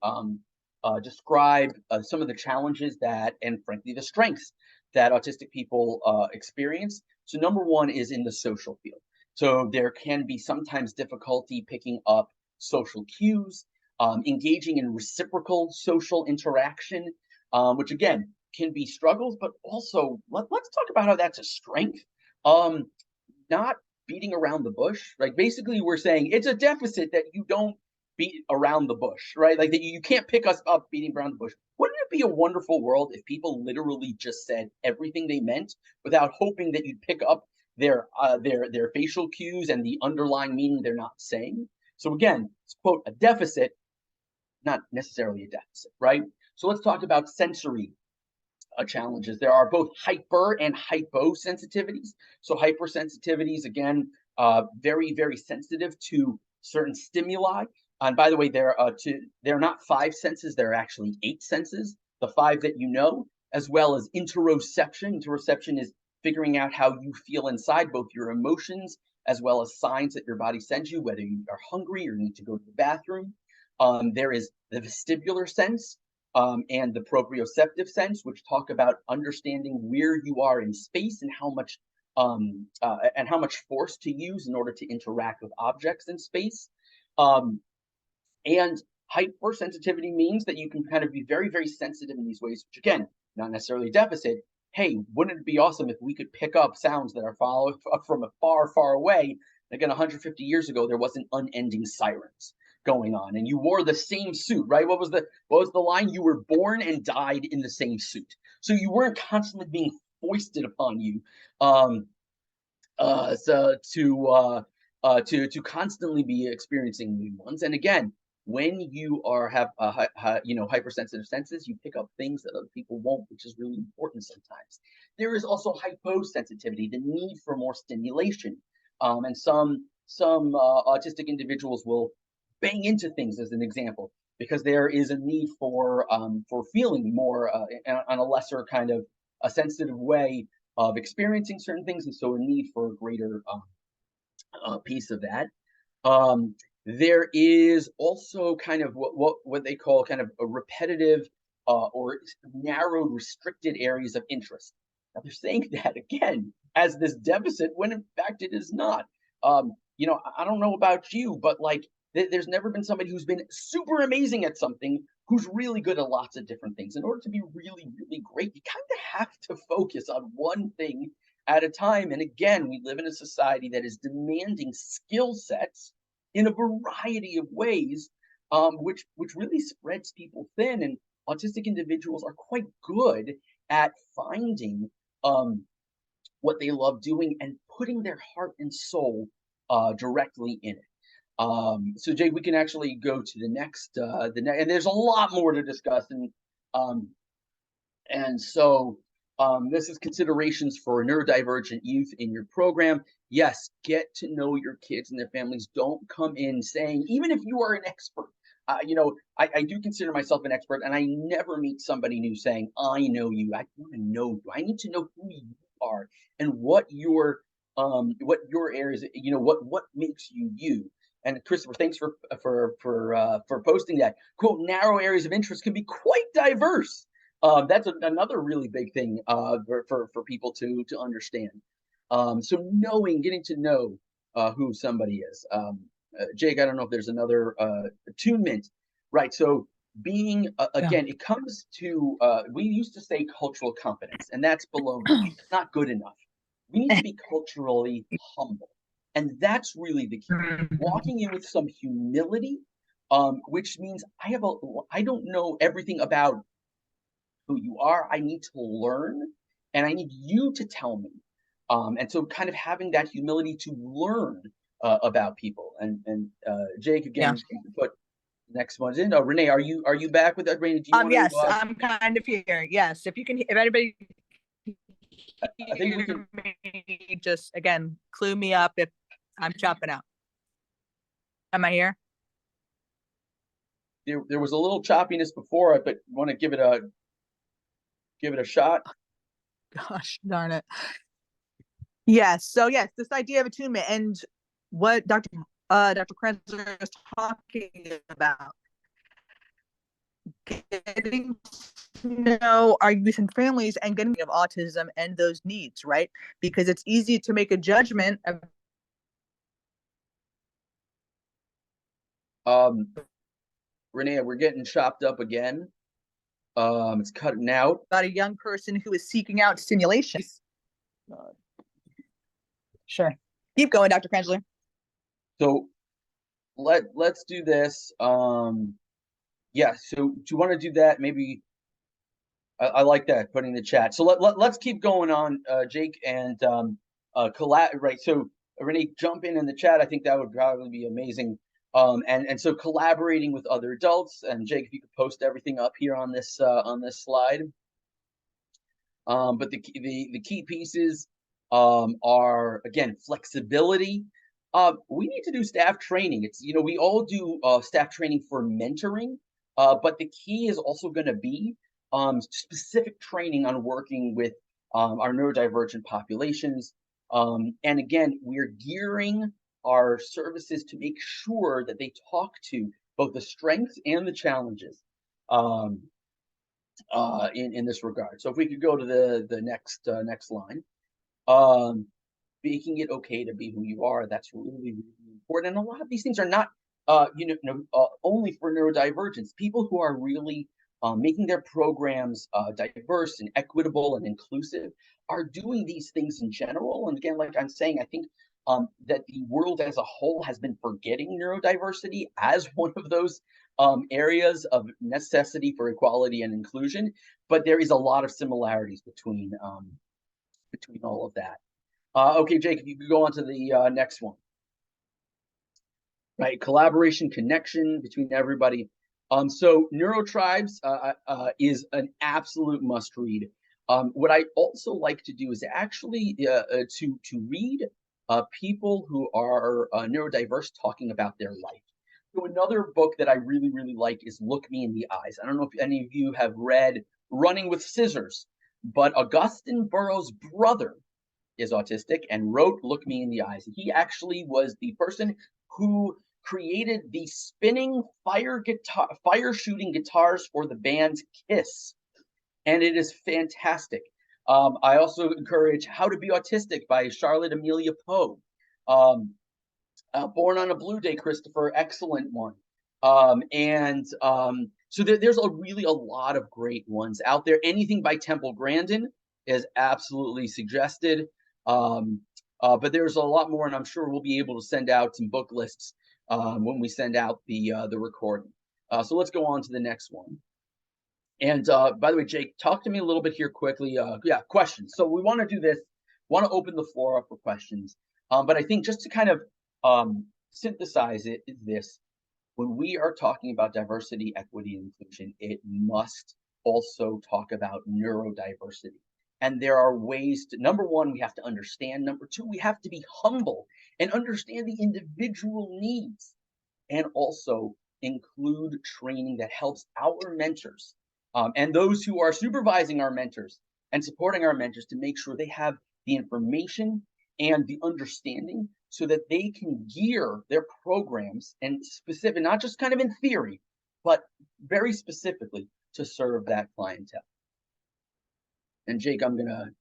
describe some of the challenges and frankly, the strengths that autistic people experience. So number one is in the social field. So there can be sometimes difficulty picking up social cues, engaging in reciprocal social interaction, which again can be struggles, but also let's talk about how that's a strength. Not beating around the bush. Like basically we're saying it's a deficit that you don't beat around the bush, right? Like that you can't pick us up beating around the bush. Wouldn't it be a wonderful world if people literally just said everything they meant without hoping that you'd pick up their facial cues and the underlying meaning they're not saying? So again, it's quote a deficit, not necessarily a deficit, right? So let's talk about sensory challenges. There are both hyper and hyposensitivities. So hypersensitivities, again, very, very sensitive to certain stimuli. And by the way, they're not 5 senses, they're actually 8 senses, the 5 that you know, as well as interoception. Interoception is figuring out how you feel inside, both your emotions as well as signs that your body sends you, whether you are hungry or need to go to the bathroom. There is the vestibular sense, and the proprioceptive sense, which talk about understanding where you are in space and how much force to use in order to interact with objects in space. And Hypersensitivity means that you can kind of be very, very sensitive in these ways, which again, not necessarily deficit. Hey, wouldn't it be awesome if we could pick up sounds that are from a far, far away? Again, 150 years ago, there wasn't unending sirens going on, and you wore the same suit, right? What was the line? You were born and died in the same suit, so you weren't constantly being foisted upon you, to constantly be experiencing new ones. And again, when you have hypersensitive senses, you pick up things that other people won't, which is really important sometimes. There is also hyposensitivity, the need for more stimulation, and some autistic individuals will bang into things, as an example, because there is a need for feeling more on a lesser kind of a sensitive way of experiencing certain things, and so a need for a greater piece of that. There is also kind of what they call kind of a repetitive or narrowed, restricted areas of interest. Now they're saying that again as this deficit, when in fact it is not. I don't know about you, but like there's never been somebody who's been super amazing at something who's really good at lots of different things. In order to be really, really great, you kind of have to focus on one thing at a time. And again, we live in a society that is demanding skill sets in a variety of ways, which really spreads people thin. And autistic individuals are quite good at finding what they love doing and putting their heart and soul directly in it. So Jake, we can actually go to the next, and there's a lot more to discuss. And so this is considerations for neurodivergent youth in your program. Yes, get to know your kids and their families. Don't come in saying, even if you are an expert, I do consider myself an expert, and I never meet somebody new saying, I know you. I want to know you. I need to know who you are and what your areas, what makes you you. And Christopher, thanks for posting that. Quote, narrow areas of interest can be quite diverse. That's another really big thing for people to understand. So getting to know who somebody is. Jake, I don't know if there's another attunement, right? So being again, it comes to we used to say cultural competence, and that's below. It's not good enough. We need to be culturally humble, and that's really the key. Walking in with some humility, which means I don't know everything about who you are. I need to learn, and I need you to tell me. And so kind of having that humility to learn about people. And Jake, again, you can put next ones in. Renee, are you back with that? Renee, do you want yes, to, I'm kind of here. Yes, if anybody I think we can just again clue me up if I'm chopping out. Am I here? There was a little choppiness before, but want to give it a shot. Gosh darn it. Yes. So yes, this idea of attunement and what Dr. Krenzer is talking about. Getting to know our youth and families and getting of autism and those needs, right? Because it's easy to make a judgment of Renee, we're getting chopped up again. It's cutting out. About a young person who is seeking out stimulation. Sure. Keep going, Dr. Krenzer. So let's do this. Yeah, so do you want to do that? Maybe I like that, putting the chat. So let's keep going on, Jake, and right. So Renee, jump in the chat. I think that would probably be amazing. And so collaborating with other adults, and Jake, if you could post everything up here on this slide. But the key pieces are, again, flexibility. We need to do staff training. It's, we all do staff training for mentoring, but the key is also going to be specific training on working with our neurodivergent populations. And again, we're gearing our services to make sure that they talk to both the strengths and the challenges in this regard. So if we could go to the next line. Making it okay to be who you are, that's really, really important. And a lot of these things are not only for neurodivergence, people who are really making their programs diverse and equitable and inclusive are doing these things in general. And again, like I'm saying, I think that the world as a whole has been forgetting neurodiversity as one of those areas of necessity for equality and inclusion. But there is a lot of similarities between all of that. Okay, Jake, if you could go on to the next one. Right, collaboration, connection between everybody. So Neurotribes is an absolute must read. What I also like to do is actually to read people who are neurodiverse talking about their life. So another book that I really, really like is Look Me in the Eyes. I don't know if any of you have read Running with Scissors, but Augustine Burroughs' brother is autistic and wrote Look Me in the Eyes. He actually was the person who created the spinning fire shooting guitars for the band Kiss, and it is fantastic. I also encourage How to Be Autistic by Charlotte Amelia Poe. Born on a Blue Day, Christopher, excellent one. So there's really a lot of great ones out there. Anything by Temple Grandin is absolutely suggested. But there's a lot more, and I'm sure we'll be able to send out some book lists when we send out the recording. So let's go on to the next one. And by the way, Jake, talk to me a little bit here quickly. Yeah, questions. So we want to do this, want to open the floor up for questions. But I think just to kind of synthesize it is this: when we are talking about diversity, equity, and inclusion, it must also talk about neurodiversity. And there are ways to, number one, we have to understand. Number two, we have to be humble and understand the individual needs, and also include training that helps our mentors and those who are supervising our mentors and supporting our mentors to make sure they have the information and the understanding so that they can gear their programs and specific, not just kind of in theory, but very specifically to serve that clientele. And Jake, I'm gonna.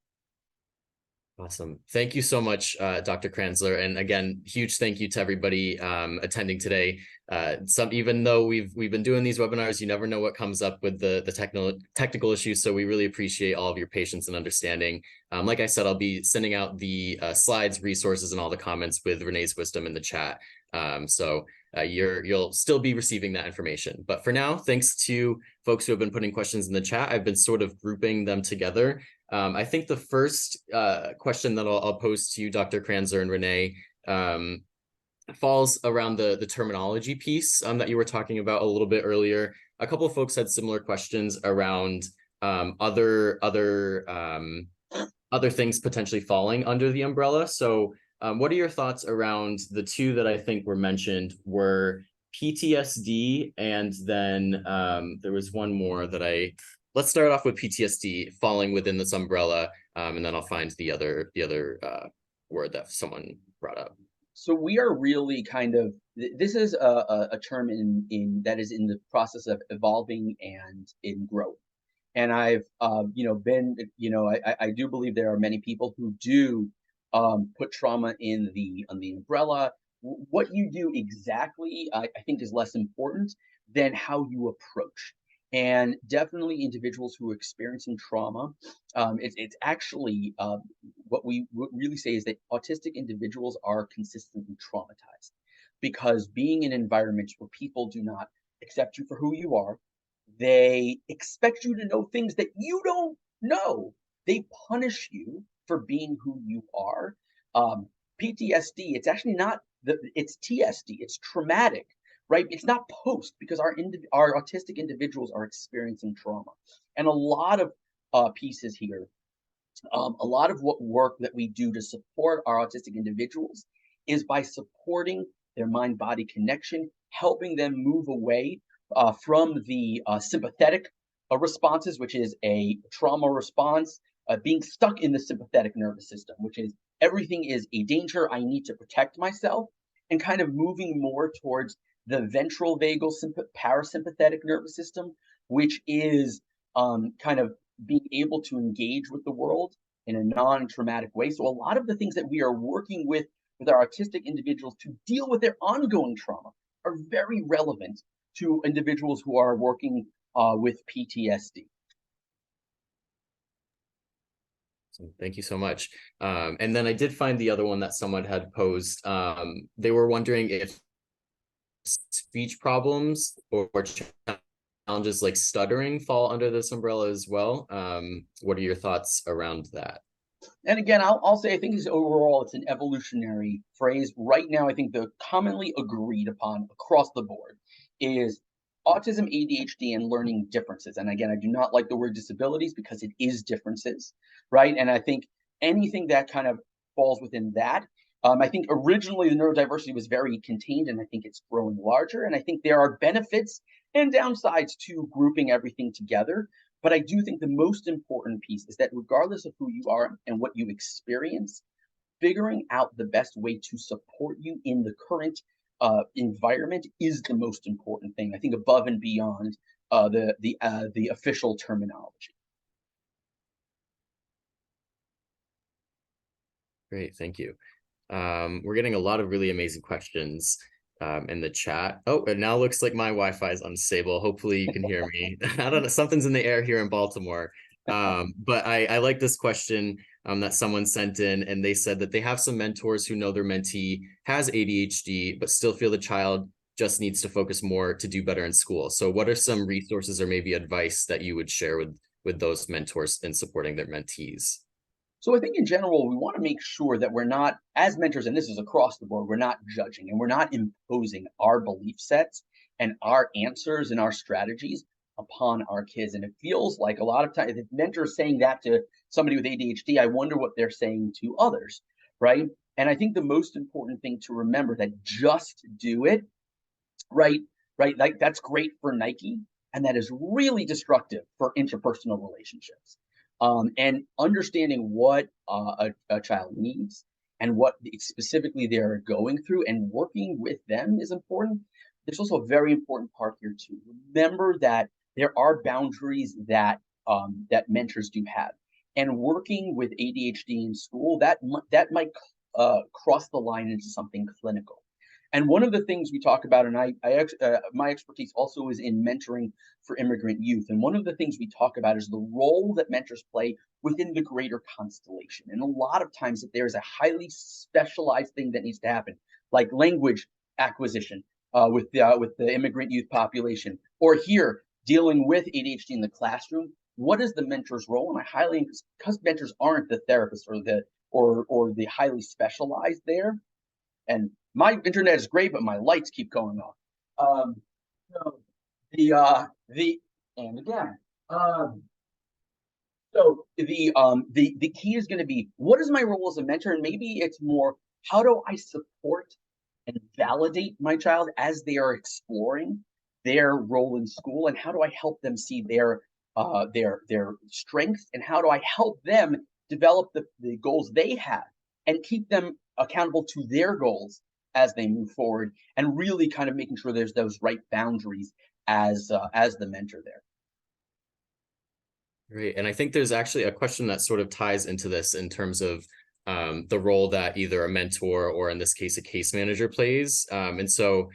Awesome. Thank you so much, Dr. Kranzler. And again, huge thank you to everybody attending today. Even though we've been doing these webinars, you never know what comes up with the technical issues. So we really appreciate all of your patience and understanding. Like I said, I'll be sending out the slides, resources, and all the comments with Renee's wisdom in the chat. You'll still be receiving that information. But for now, thanks to folks who have been putting questions in the chat, I've been sort of grouping them together. I think the first question that I'll pose to you, Dr. Kranzler and Renee, falls around the terminology piece that you were talking about a little bit earlier. A couple of folks had similar questions around other things potentially falling under the umbrella. So what are your thoughts around the two that I think were mentioned were PTSD, and then there was one more that let's start off with PTSD falling within this umbrella, and then I'll find the other word that someone brought up. So we are really kind of, this is a term that is in the process of evolving and in growth. And I've been, I do believe there are many people who do put trauma in the umbrella. What you do exactly, I think, is less important than how you approach. And definitely individuals who are experiencing trauma, it's actually what we really say is that autistic individuals are consistently traumatized, because being in environments where people do not accept you for who you are, they expect you to know things that you don't know. They punish you for being who you are. PTSD, it's actually not, it's TSD, it's traumatic. Right? It's not post, because our autistic individuals are experiencing trauma. And a lot of pieces here, a lot of what work that we do to support our autistic individuals is by supporting their mind-body connection, helping them move away from the sympathetic responses, which is a trauma response, being stuck in the sympathetic nervous system, which is everything is a danger, I need to protect myself, and kind of moving more towards the ventral vagal parasympathetic nervous system, which is kind of being able to engage with the world in a non-traumatic way. So a lot of the things that we are working with our autistic individuals to deal with their ongoing trauma are very relevant to individuals who are working with PTSD. So thank you so much. And then I did find the other one that someone had posed. They were wondering if speech problems or challenges like stuttering fall under this umbrella as well. What are your thoughts around that? And again, I'll say I think overall it's an evolutionary phrase. Right now, I think the commonly agreed upon across the board is autism, ADHD, and learning differences. And again, I do not like the word disabilities because it is differences, right? And I think anything that kind of falls within that. I think originally the neurodiversity was very contained, and I think it's growing larger. And I think there are benefits and downsides to grouping everything together. But I do think the most important piece is that regardless of who you are and what you experience, figuring out the best way to support you in the current environment is the most important thing. I think above and beyond the official terminology. Great, thank you. We're getting a lot of really amazing questions in the chat. Oh, it now looks like my Wi-Fi is unstable. Hopefully you can hear me. I don't know, something's in the air here in Baltimore. But I like this question that someone sent in, and they said that they have some mentors who know their mentee has ADHD, but still feel the child just needs to focus more to do better in school. So what are some resources or maybe advice that you would share with those mentors in supporting their mentees? So I think in general, we want to make sure that we're not, as mentors, and this is across the board, we're not judging and we're not imposing our belief sets and our answers and our strategies upon our kids. And it feels like a lot of times, if mentors saying that to somebody with ADHD, I wonder what they're saying to others, right? And I think the most important thing to remember that just do it, right? Like that's great for Nike, and that is really destructive for interpersonal relationships. And understanding what a child needs and what specifically they're going through and working with them is important. There's also a very important part here too. Remember that there are boundaries that that mentors do have, and working with ADHD in school that might cross the line into something clinical. And one of the things we talk about, and my expertise also is in mentoring for immigrant youth. And one of the things we talk about is the role that mentors play within the greater constellation. And a lot of times, if there is a highly specialized thing that needs to happen, like language acquisition with the immigrant youth population, or here dealing with ADHD in the classroom, what is the mentor's role? And I highly, because mentors aren't the therapists or the highly specialized there. And my internet is great, but my lights keep going off. So and again, so the key is going to be, what is my role as a mentor? And maybe it's more, how do I support and validate my child as they are exploring their role in school, and how do I help them see their strengths, and how do I help them develop the goals they have and keep them accountable to their goals as they move forward, and really kind of making sure there's those right boundaries as the mentor there. Great. And I think there's actually a question that sort of ties into this in terms of the role that either a mentor or in this case, a case manager plays. And so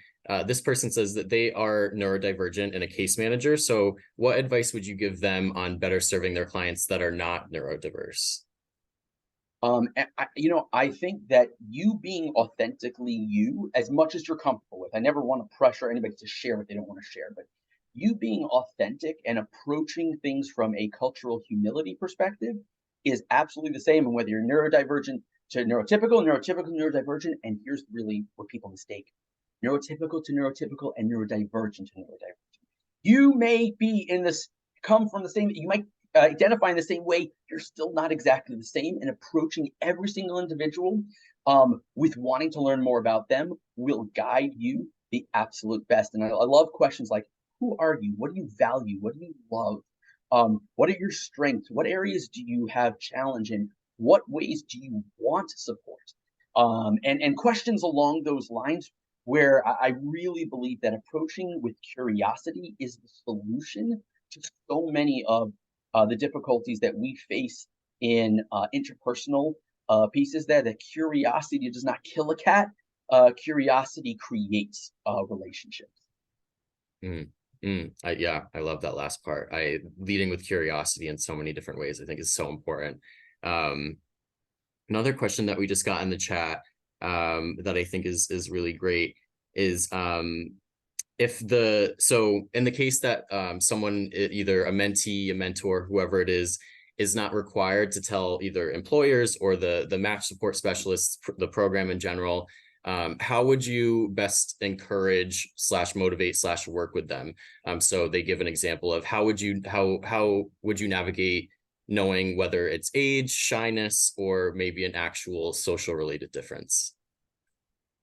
this person says that they are neurodivergent and a case manager. So what advice would you give them on better serving their clients that are not neurodiverse? I think that you being authentically you, as much as you're comfortable with, I never want to pressure anybody to share what they don't want to share, but you being authentic and approaching things from a cultural humility perspective is absolutely the same. And whether you're neurodivergent to neurotypical, neurodivergent, and here's really where people mistake neurotypical to neurotypical and neurodivergent to neurodivergent. You may be come from the same, you might identify in the same way, you're still not exactly the same, and approaching every single individual with wanting to learn more about them will guide you the absolute best. And I love questions like, who are you? What do you value? What do you love? What are your strengths? What areas do you have challenge in? What ways do you want support? And questions along those lines, where I really believe that approaching with curiosity is the solution to so many of the difficulties that we face in interpersonal pieces there. That curiosity does not kill a cat, curiosity creates relationships. Yeah, I love that last part. Leading with curiosity in so many different ways, I think is so important. Another question that we just got in the chat that I think is really great is so in the case that someone, either a mentee, a mentor, whoever it is not required to tell either employers or the match support specialists, the program in general, how would you best encourage / motivate / work with them? So they give an example of how would you navigate knowing whether it's age, shyness, or maybe an actual social related difference?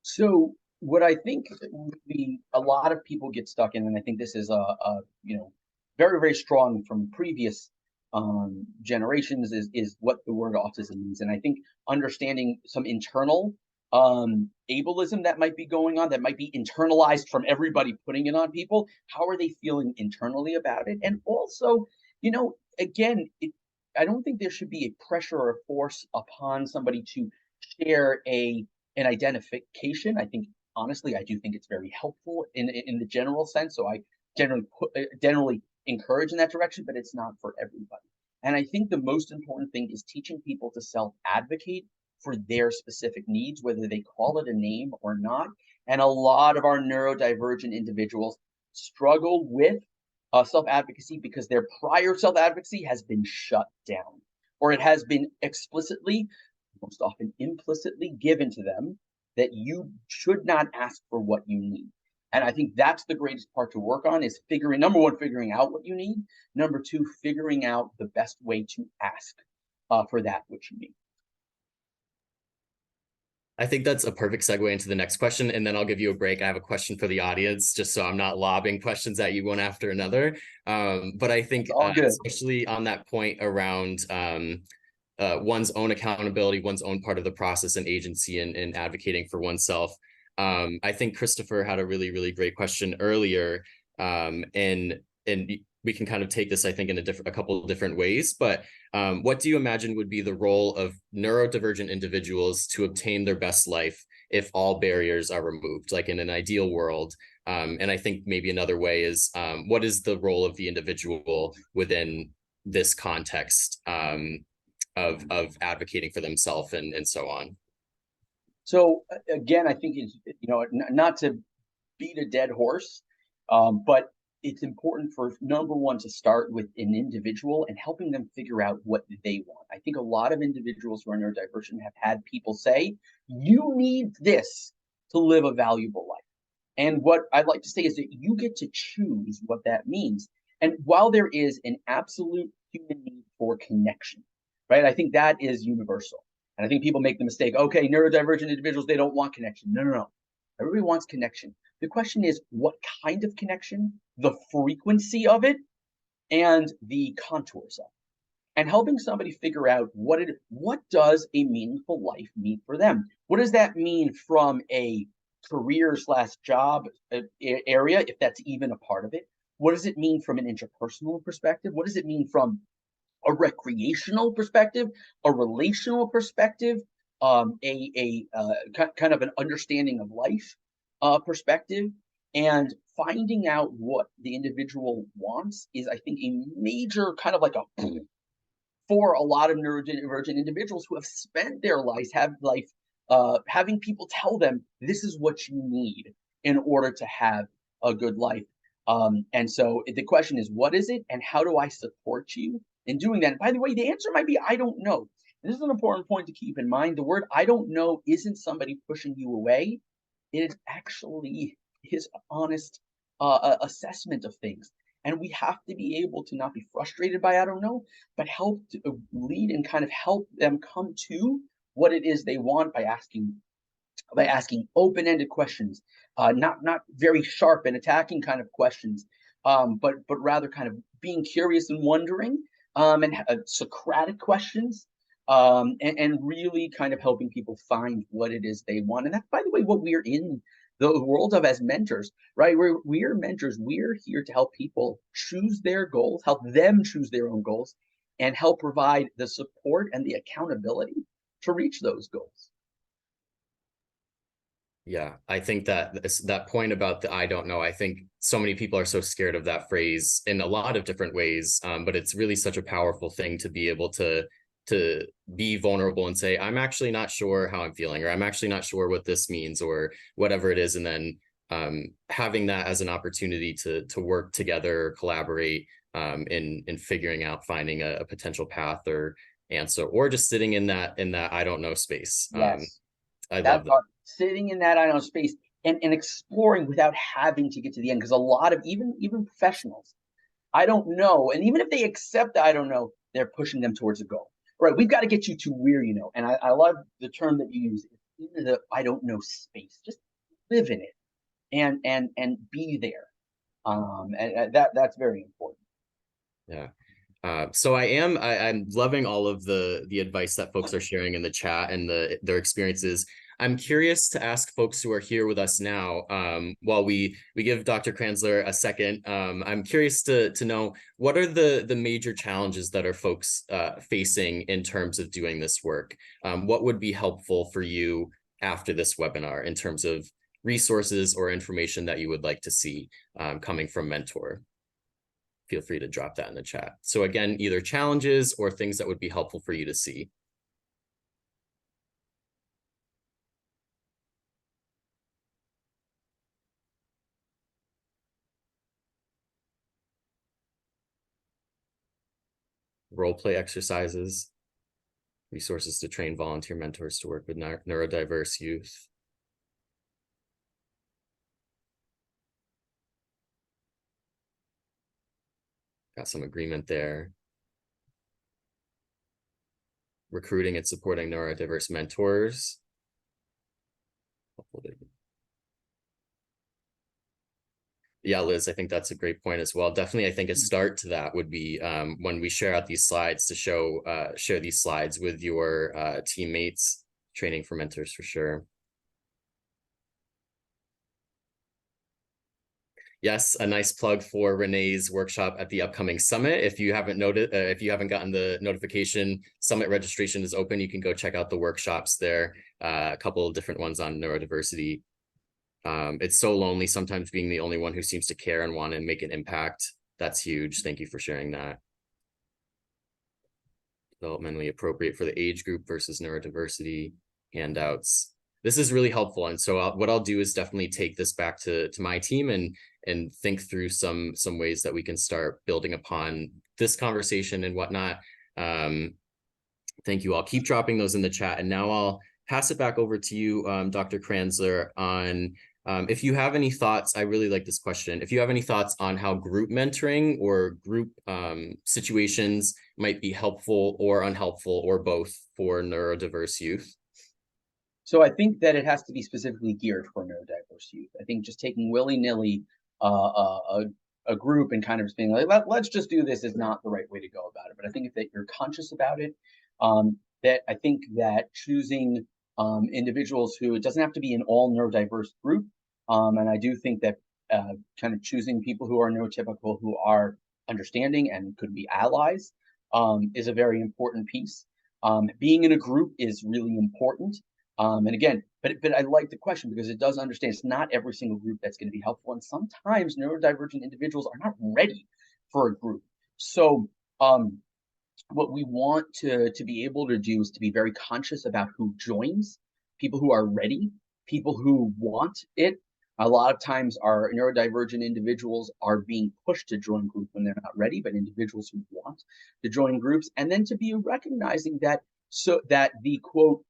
So what I think a lot of people get stuck in, and I think this is very, very strong from previous generations, is what the word autism means. And I think understanding some internal ableism that might be going on, that might be internalized from everybody putting it on people. How are they feeling internally about it? And also, again, I don't think there should be a pressure or a force upon somebody to share an identification. I think, honestly, I do think it's very helpful in the general sense. So I generally encourage in that direction, but it's not for everybody. And I think the most important thing is teaching people to self-advocate for their specific needs, whether they call it a name or not. And a lot of our neurodivergent individuals struggle with self-advocacy because their prior self-advocacy has been shut down, or it has been explicitly, most often implicitly, given to them that you should not ask for what you need. And I think that's the greatest part to work on, is number one, figuring out what you need. Number two, figuring out the best way to ask for that which you need. I think that's a perfect segue into the next question, and then I'll give you a break. I have a question for the audience, just so I'm not lobbing questions at you one after another. But I think especially on that point around one's own accountability, one's own part of the process and agency and advocating for oneself. I think Christopher had a really, really great question earlier, and we can kind of take this, I think, in a couple of different ways. But what do you imagine would be the role of neurodivergent individuals to obtain their best life if all barriers are removed, like in an ideal world? And I think maybe another way is, what is the role of the individual within this context of advocating for themselves and so on? So again, I think it's, not to beat a dead horse, but it's important for, number one, to start with an individual and helping them figure out what they want. I think a lot of individuals who are neurodivergent have had people say, you need this to live a valuable life. And what I'd like to say is that you get to choose what that means. And while there is an absolute human need for connection, right? I think that is universal. And I think people make the mistake, okay, neurodivergent individuals, they don't want connection. No. Everybody wants connection. The question is, what kind of connection, the frequency of it, and the contours of it. And helping somebody figure out what does a meaningful life mean for them? What does that mean from a career / job area, if that's even a part of it? What does it mean from an interpersonal perspective? What does it mean from a recreational perspective, a relational perspective, kind of an understanding of life perspective? And finding out what the individual wants is, I think, a major kind of like for a lot of neurodivergent individuals who have spent their lives, having people tell them, this is what you need in order to have a good life. And so the question is, what is it? And how do I support you in doing that? And by the way, the answer might be, I don't know. And this is an important point to keep in mind. The word I don't know isn't somebody pushing you away. It is actually his honest assessment of things. And we have to be able to not be frustrated by I don't know, but help to lead and kind of help them come to what it is they want by asking open-ended questions, not very sharp and attacking kind of questions, but rather kind of being curious and wondering, and Socratic questions, and really kind of helping people find what it is they want. And that's, by the way, what we're in the world of as mentors, right? We're mentors. We're here to help people choose their goals, help them choose their own goals, and help provide the support and the accountability to reach those goals. Yeah, I think that that point about the I don't know, I think so many people are so scared of that phrase in a lot of different ways, but it's really such a powerful thing to be able to be vulnerable and say, I'm actually not sure how I'm feeling, or I'm actually not sure what this means, or whatever it is. And then having that as an opportunity to work together, collaborate in figuring out, finding a potential path or answer, or just sitting in that I don't know space. Yes. I That love that. part, sitting in that I don't know space and exploring without having to get to the end. Because a lot of even professionals, I don't know. And even if they accept the I don't know, they're pushing them towards a goal. Right. We've got to get you to where you know. And I love the term that you use, in the I don't know space. Just live in it and be there. And that's very important. Yeah. So I'm loving all of the advice that folks are sharing in the chat and their experiences. I'm curious to ask folks who are here with us now, while we give Dr. Kranzler a second, I'm curious to know, what are the major challenges that are folks facing in terms of doing this work? What would be helpful for you after this webinar in terms of resources or information that you would like to see coming from Mentor? Feel free to drop that in the chat. So again, either challenges or things that would be helpful for you to see. Role play exercises, resources to train volunteer mentors to work with neurodiverse youth. Got some agreement there. Recruiting and supporting neurodiverse mentors. Yeah, Liz, I think that's a great point as well. Definitely, I think a start to that would be when we share out these slides, to share these slides with your teammates. Training for mentors for sure. Yes, a nice plug for Renee's workshop at the upcoming summit. If you haven't if you haven't gotten the notification, summit registration is open. You can go check out the workshops there. A couple of different ones on neurodiversity. It's so lonely sometimes being the only one who seems to care and want to make an impact. That's huge. Thank you for sharing that. Developmentally appropriate for the age group versus neurodiversity handouts. This is really helpful. And so what I'll do is definitely take this back to my team and think through some ways that we can start building upon this conversation and whatnot. Thank you all. Keep dropping those in the chat. And now I'll pass it back over to you, Dr. Kranzler, on if you have any thoughts. I really like this question. If you have any thoughts on how group mentoring or group situations might be helpful or unhelpful, or both, for neurodiverse youth. So I think that it has to be specifically geared for neurodiverse youth. I think just taking willy-nilly a group and kind of just being like, let's just do this, is not the right way to go about it. But I think if that you're conscious about it, that I think that choosing individuals who, it doesn't have to be an all neurodiverse group. And I do think that kind of choosing people who are neurotypical, who are understanding and could be allies, is a very important piece. Being in a group is really important. And again, but I like the question because it does understand it's not every single group that's going to be helpful. And sometimes neurodivergent individuals are not ready for a group. So what we want to be able to do is to be very conscious about who joins, people who are ready, people who want it. A lot of times our neurodivergent individuals are being pushed to join groups when they're not ready, but individuals who want to join groups. And then to be recognizing that, so that the quote,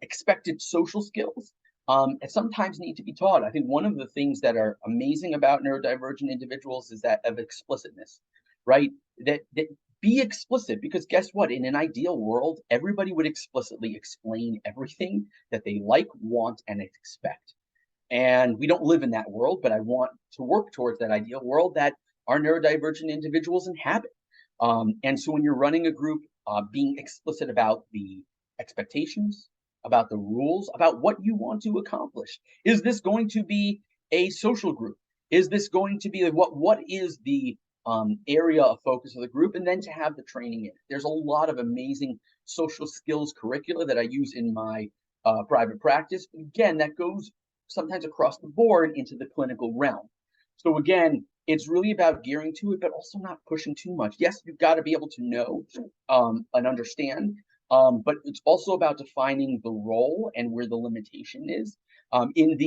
expected social skills sometimes need to be taught. I think one of the things that are amazing about neurodivergent individuals is that of explicitness, right? That be explicit, because guess what? In an ideal world, everybody would explicitly explain everything that they like, want, and expect. And we don't live in that world, but I want to work towards that ideal world that our neurodivergent individuals inhabit. And so when you're running a group, being explicit about the expectations, about the rules, about what you want to accomplish. Is this going to be a social group? Is this going to be what is the area of focus of the group? And then to have the training in it. There's a lot of amazing social skills curricula that I use in my private practice. Again, that goes sometimes across the board into the clinical realm. So again, it's really about gearing to it, but also not pushing too much. Yes, you've got to be able to know and understand, but it's also about defining the role and where the limitation is. In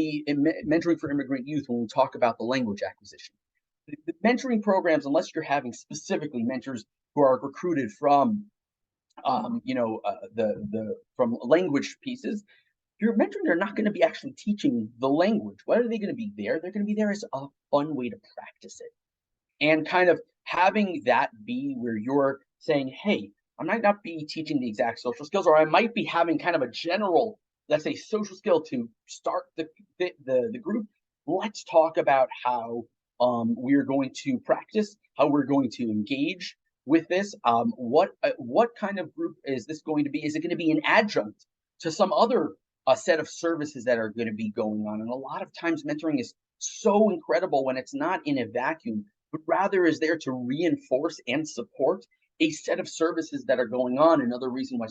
mentoring for immigrant youth, when we talk about the language acquisition, the mentoring programs, unless you're having specifically mentors who are recruited from, from language pieces, you're mentoring, they're not going to be actually teaching the language. What are they going to be there? They're going to be there as a fun way to practice it. And kind of having that be where you're saying, hey, I might not be teaching the exact social skills, or I might be having kind of a general, let's say, social skill to start the group. Let's talk about how we're going to practice, how we're going to engage with this. What kind of group is this going to be? Is it going to be an adjunct to some other set of services that are going to be going on? And a lot of times mentoring is so incredible when it's not in a vacuum, but rather is there to reinforce and support a set of services that are going on. Another reason why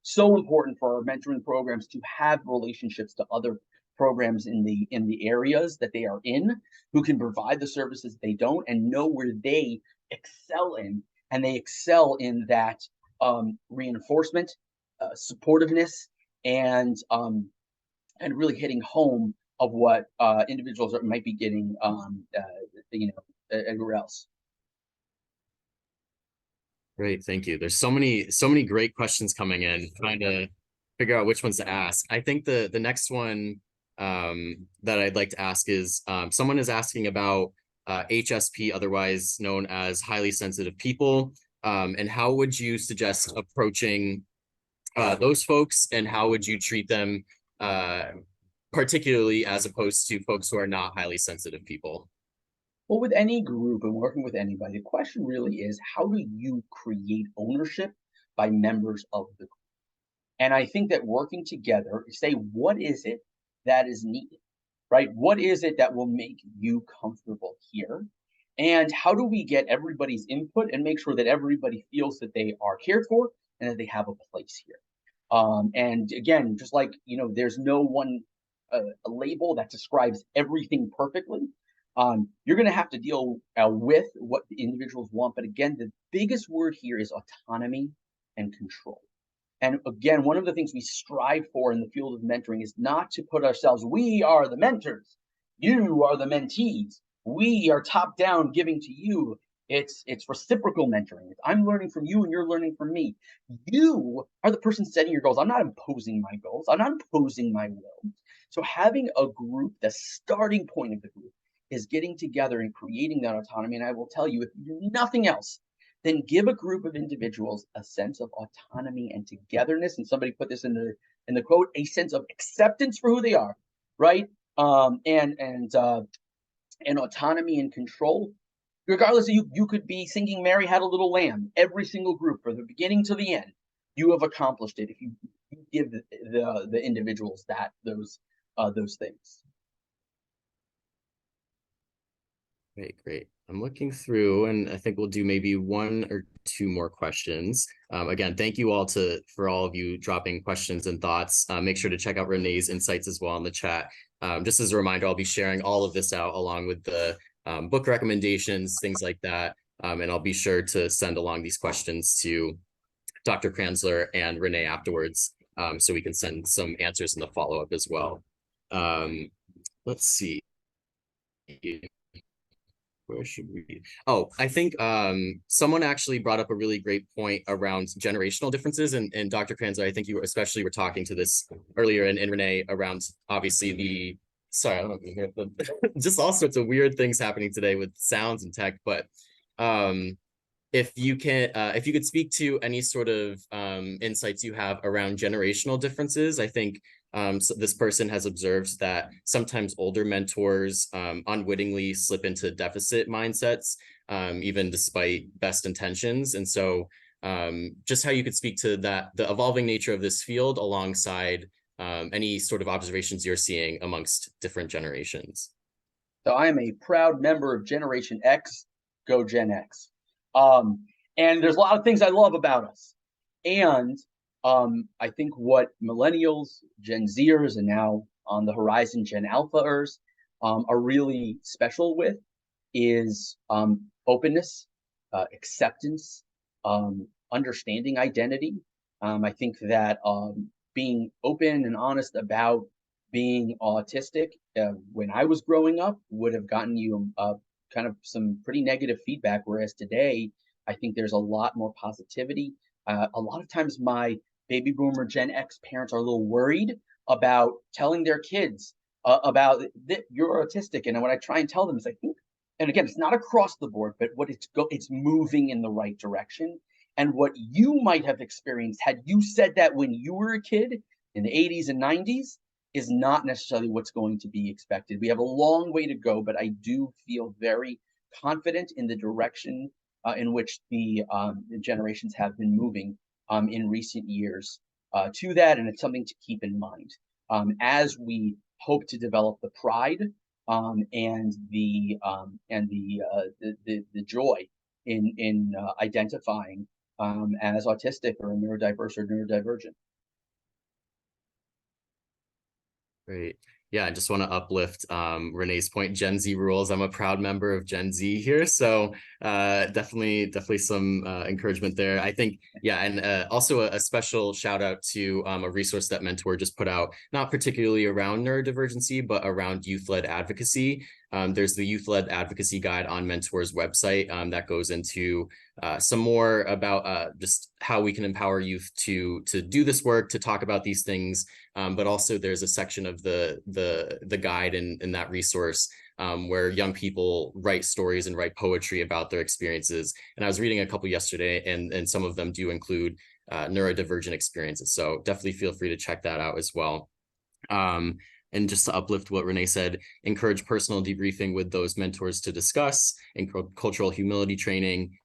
so important for our mentoring programs to have relationships to other programs in the areas that they are in, who can provide the services they don't, and know where they excel in. And they excel in that reinforcement, supportiveness, and really hitting home of what individuals might be getting, everywhere else. Great, thank you. There's so many great questions coming in, trying to figure out which ones to ask. I think the next one that I'd like to ask is someone is asking about HSP, otherwise known as highly sensitive people, and how would you suggest approaching those folks, and how would you treat them particularly as opposed to folks who are not highly sensitive people? Well, with any group and working with anybody, the question really is, how do you create ownership by members of the group? And I think that working together, say, what is it that is needed, right? What is it that will make you comfortable here? And how do we get everybody's input and make sure that everybody feels that they are cared for and that they have a place here? And again, just like, there's no one label that describes everything perfectly. You're going to have to deal with what the individuals want. But again, the biggest word here is autonomy and control. And again, one of the things we strive for in the field of mentoring is not to put ourselves, we are the mentors, you are the mentees, we are top down giving to you. It's reciprocal mentoring. I'm learning from you and you're learning from me. You are the person setting your goals. I'm not imposing my goals. I'm not imposing my will. So having a group, the starting point of the group, is getting together and creating that autonomy. And I will tell you, if you do nothing else, then give a group of individuals a sense of autonomy and togetherness. And somebody put this in the quote, a sense of acceptance for who they are, right? And autonomy and control. Regardless, you could be singing Mary Had a Little Lamb, every single group from the beginning to the end. You have accomplished it if you give the individuals those things. Great. I'm looking through, and I think we'll do maybe one or two more questions. Again, thank you all for all of you dropping questions and thoughts. Make sure to check out Renee's insights as well in the chat. Just as a reminder, I'll be sharing all of this out along with the book recommendations, things like that. And I'll be sure to send along these questions to Dr. Kranzler and Renee afterwards, so we can send some answers in the follow-up as well. Let's see. Where should we be? Oh, I think someone actually brought up a really great point around generational differences. And Dr. Kranzler, I think you especially were talking to this earlier, and Renee, around obviously sorry, I don't know if you hear the just all sorts of weird things happening today with sounds and tech, but if you could speak to any sort of insights you have around generational differences. I think so this person has observed that sometimes older mentors unwittingly slip into deficit mindsets, even despite best intentions. And so just how you could speak to that, the evolving nature of this field, alongside any sort of observations you're seeing amongst different generations. So I am a proud member of Generation X, go Gen X. And there's a lot of things I love about us. And I think what millennials, Gen Zers, and now on the horizon Gen Alpha-ers are really special with is openness, acceptance, understanding identity. I think that being open and honest about being autistic when I was growing up would have gotten you kind of some pretty negative feedback, whereas today I think there's a lot more positivity. A lot of times my baby boomer Gen X parents are a little worried about telling their kids about that you're autistic, and when I try and tell them, it's like, and again, it's not across the board, but what it's moving in the right direction. And what you might have experienced had you said that when you were a kid in the 80s and 90s is not necessarily what's going to be expected. We have a long way to go, but I do feel very confident in the direction in which the generations have been moving in recent years to that, and it's something to keep in mind as we hope to develop the pride and the joy in identifying as autistic or neurodiverse or neurodivergent. Great. Yeah, I just want to uplift Renee's point, Gen Z rules. I'm a proud member of Gen Z here, so definitely some encouragement there. I think, yeah, and also a special shout out to a resource that Mentor just put out, not particularly around neurodivergency, but around youth-led advocacy. There's the youth-led advocacy guide on Mentor's website that goes into some more about just how we can empower youth to do this work, to talk about these things. But also there's a section of the guide in that resource where young people write stories and write poetry about their experiences. And I was reading a couple yesterday, and some of them do include neurodivergent experiences. So definitely feel free to check that out as well. And just to uplift what Renee said, encourage personal debriefing with those mentors to discuss, and cultural humility training.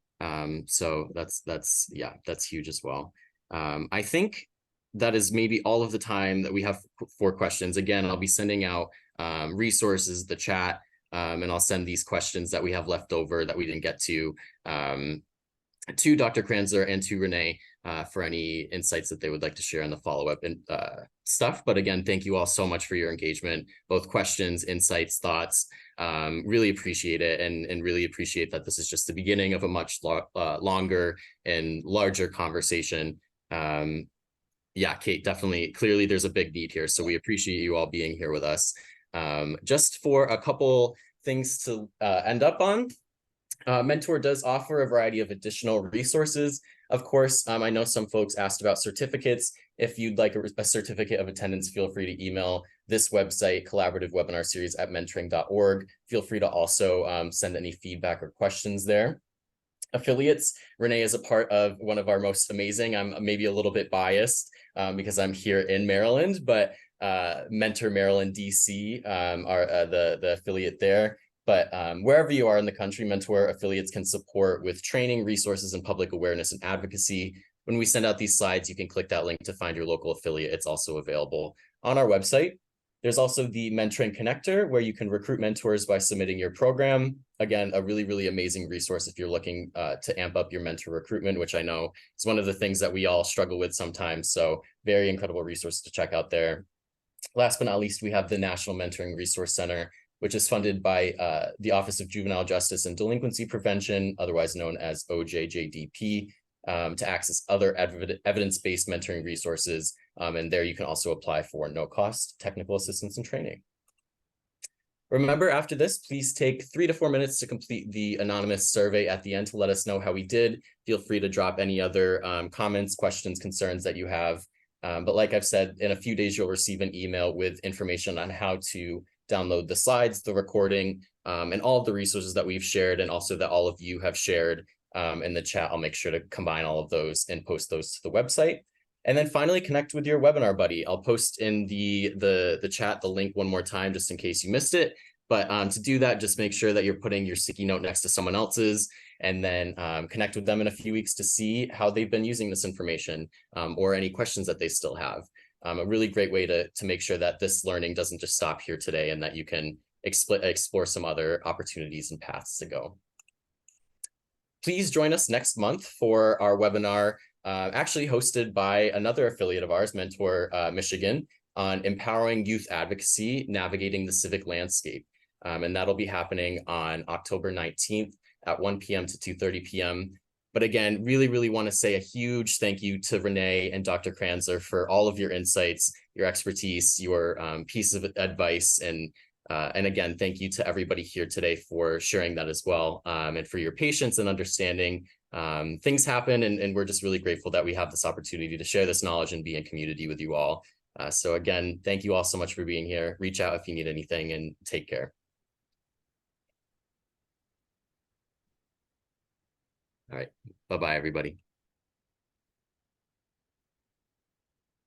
So that's huge as well. I think that is maybe all of the time that we have for questions. Again, I'll be sending out resources, the chat, and I'll send these questions that we have left over that we didn't get to Dr. Kranzler and to Renee for any insights that they would like to share in the follow-up and stuff. But again, thank you all so much for your engagement, both questions, insights, thoughts. Really appreciate it, and really appreciate that this is just the beginning of a much longer and larger conversation. Yeah, Kate, definitely, clearly there's a big need here, so we appreciate you all being here with us. Just for a couple things to end up on, Mentor does offer a variety of additional resources. Of course, I know some folks asked about certificates. If you'd like a certificate of attendance, feel free to email this website, collaborative webinar series @mentoring.org. Feel free to also send any feedback or questions there. Affiliates, Renee is a part of one of our most amazing, I'm maybe a little bit biased because I'm here in Maryland, but Mentor Maryland DC are the affiliate there. But wherever you are in the country, Mentor affiliates can support with training, resources, and public awareness and advocacy. When we send out these slides, you can click that link to find your local affiliate. It's also available on our website. There's also the Mentoring Connector, where you can recruit mentors by submitting your program. Again, a really, really amazing resource if you're looking to amp up your mentor recruitment, which I know is one of the things that we all struggle with sometimes. So very incredible resource to check out there. Last but not least, we have the National Mentoring Resource Center, which is funded by the Office of Juvenile Justice and Delinquency Prevention, otherwise known as OJJDP, to access other evidence-based mentoring resources. And there you can also apply for no-cost technical assistance and training. Remember, after this, please take 3 to 4 minutes to complete the anonymous survey at the end to let us know how we did. Feel free to drop any other comments, questions, concerns that you have. But like I've said, in a few days, you'll receive an email with information on how to download the slides, the recording, and all of the resources that we've shared, and also that all of you have shared in the chat. I'll make sure to combine all of those and post those to the website. And then finally, connect with your webinar buddy. I'll post in the chat the link one more time, just in case you missed it. But to do that, just make sure that you're putting your sticky note next to someone else's, and then connect with them in a few weeks to see how they've been using this information or any questions that they still have. A really great way to make sure that this learning doesn't just stop here today, and that you can explore some other opportunities and paths to go. Please join us next month for our webinar, actually hosted by another affiliate of ours, Mentor Michigan. on empowering youth advocacy, navigating the civic landscape. And that'll be happening on October 19th at 1 p.m. to 2:30 p.m. But again, really want to say a huge thank you to Renee and Dr. Kranzler for all of your insights, your expertise, your pieces of advice, and again, thank you to everybody here today for sharing that as well, and for your patience and understanding. Things happen, and we're just really grateful that we have this opportunity to share this knowledge and be in community with you all. So again, thank you all so much for being here. Reach out if you need anything, and take care. All right. Bye-bye, everybody.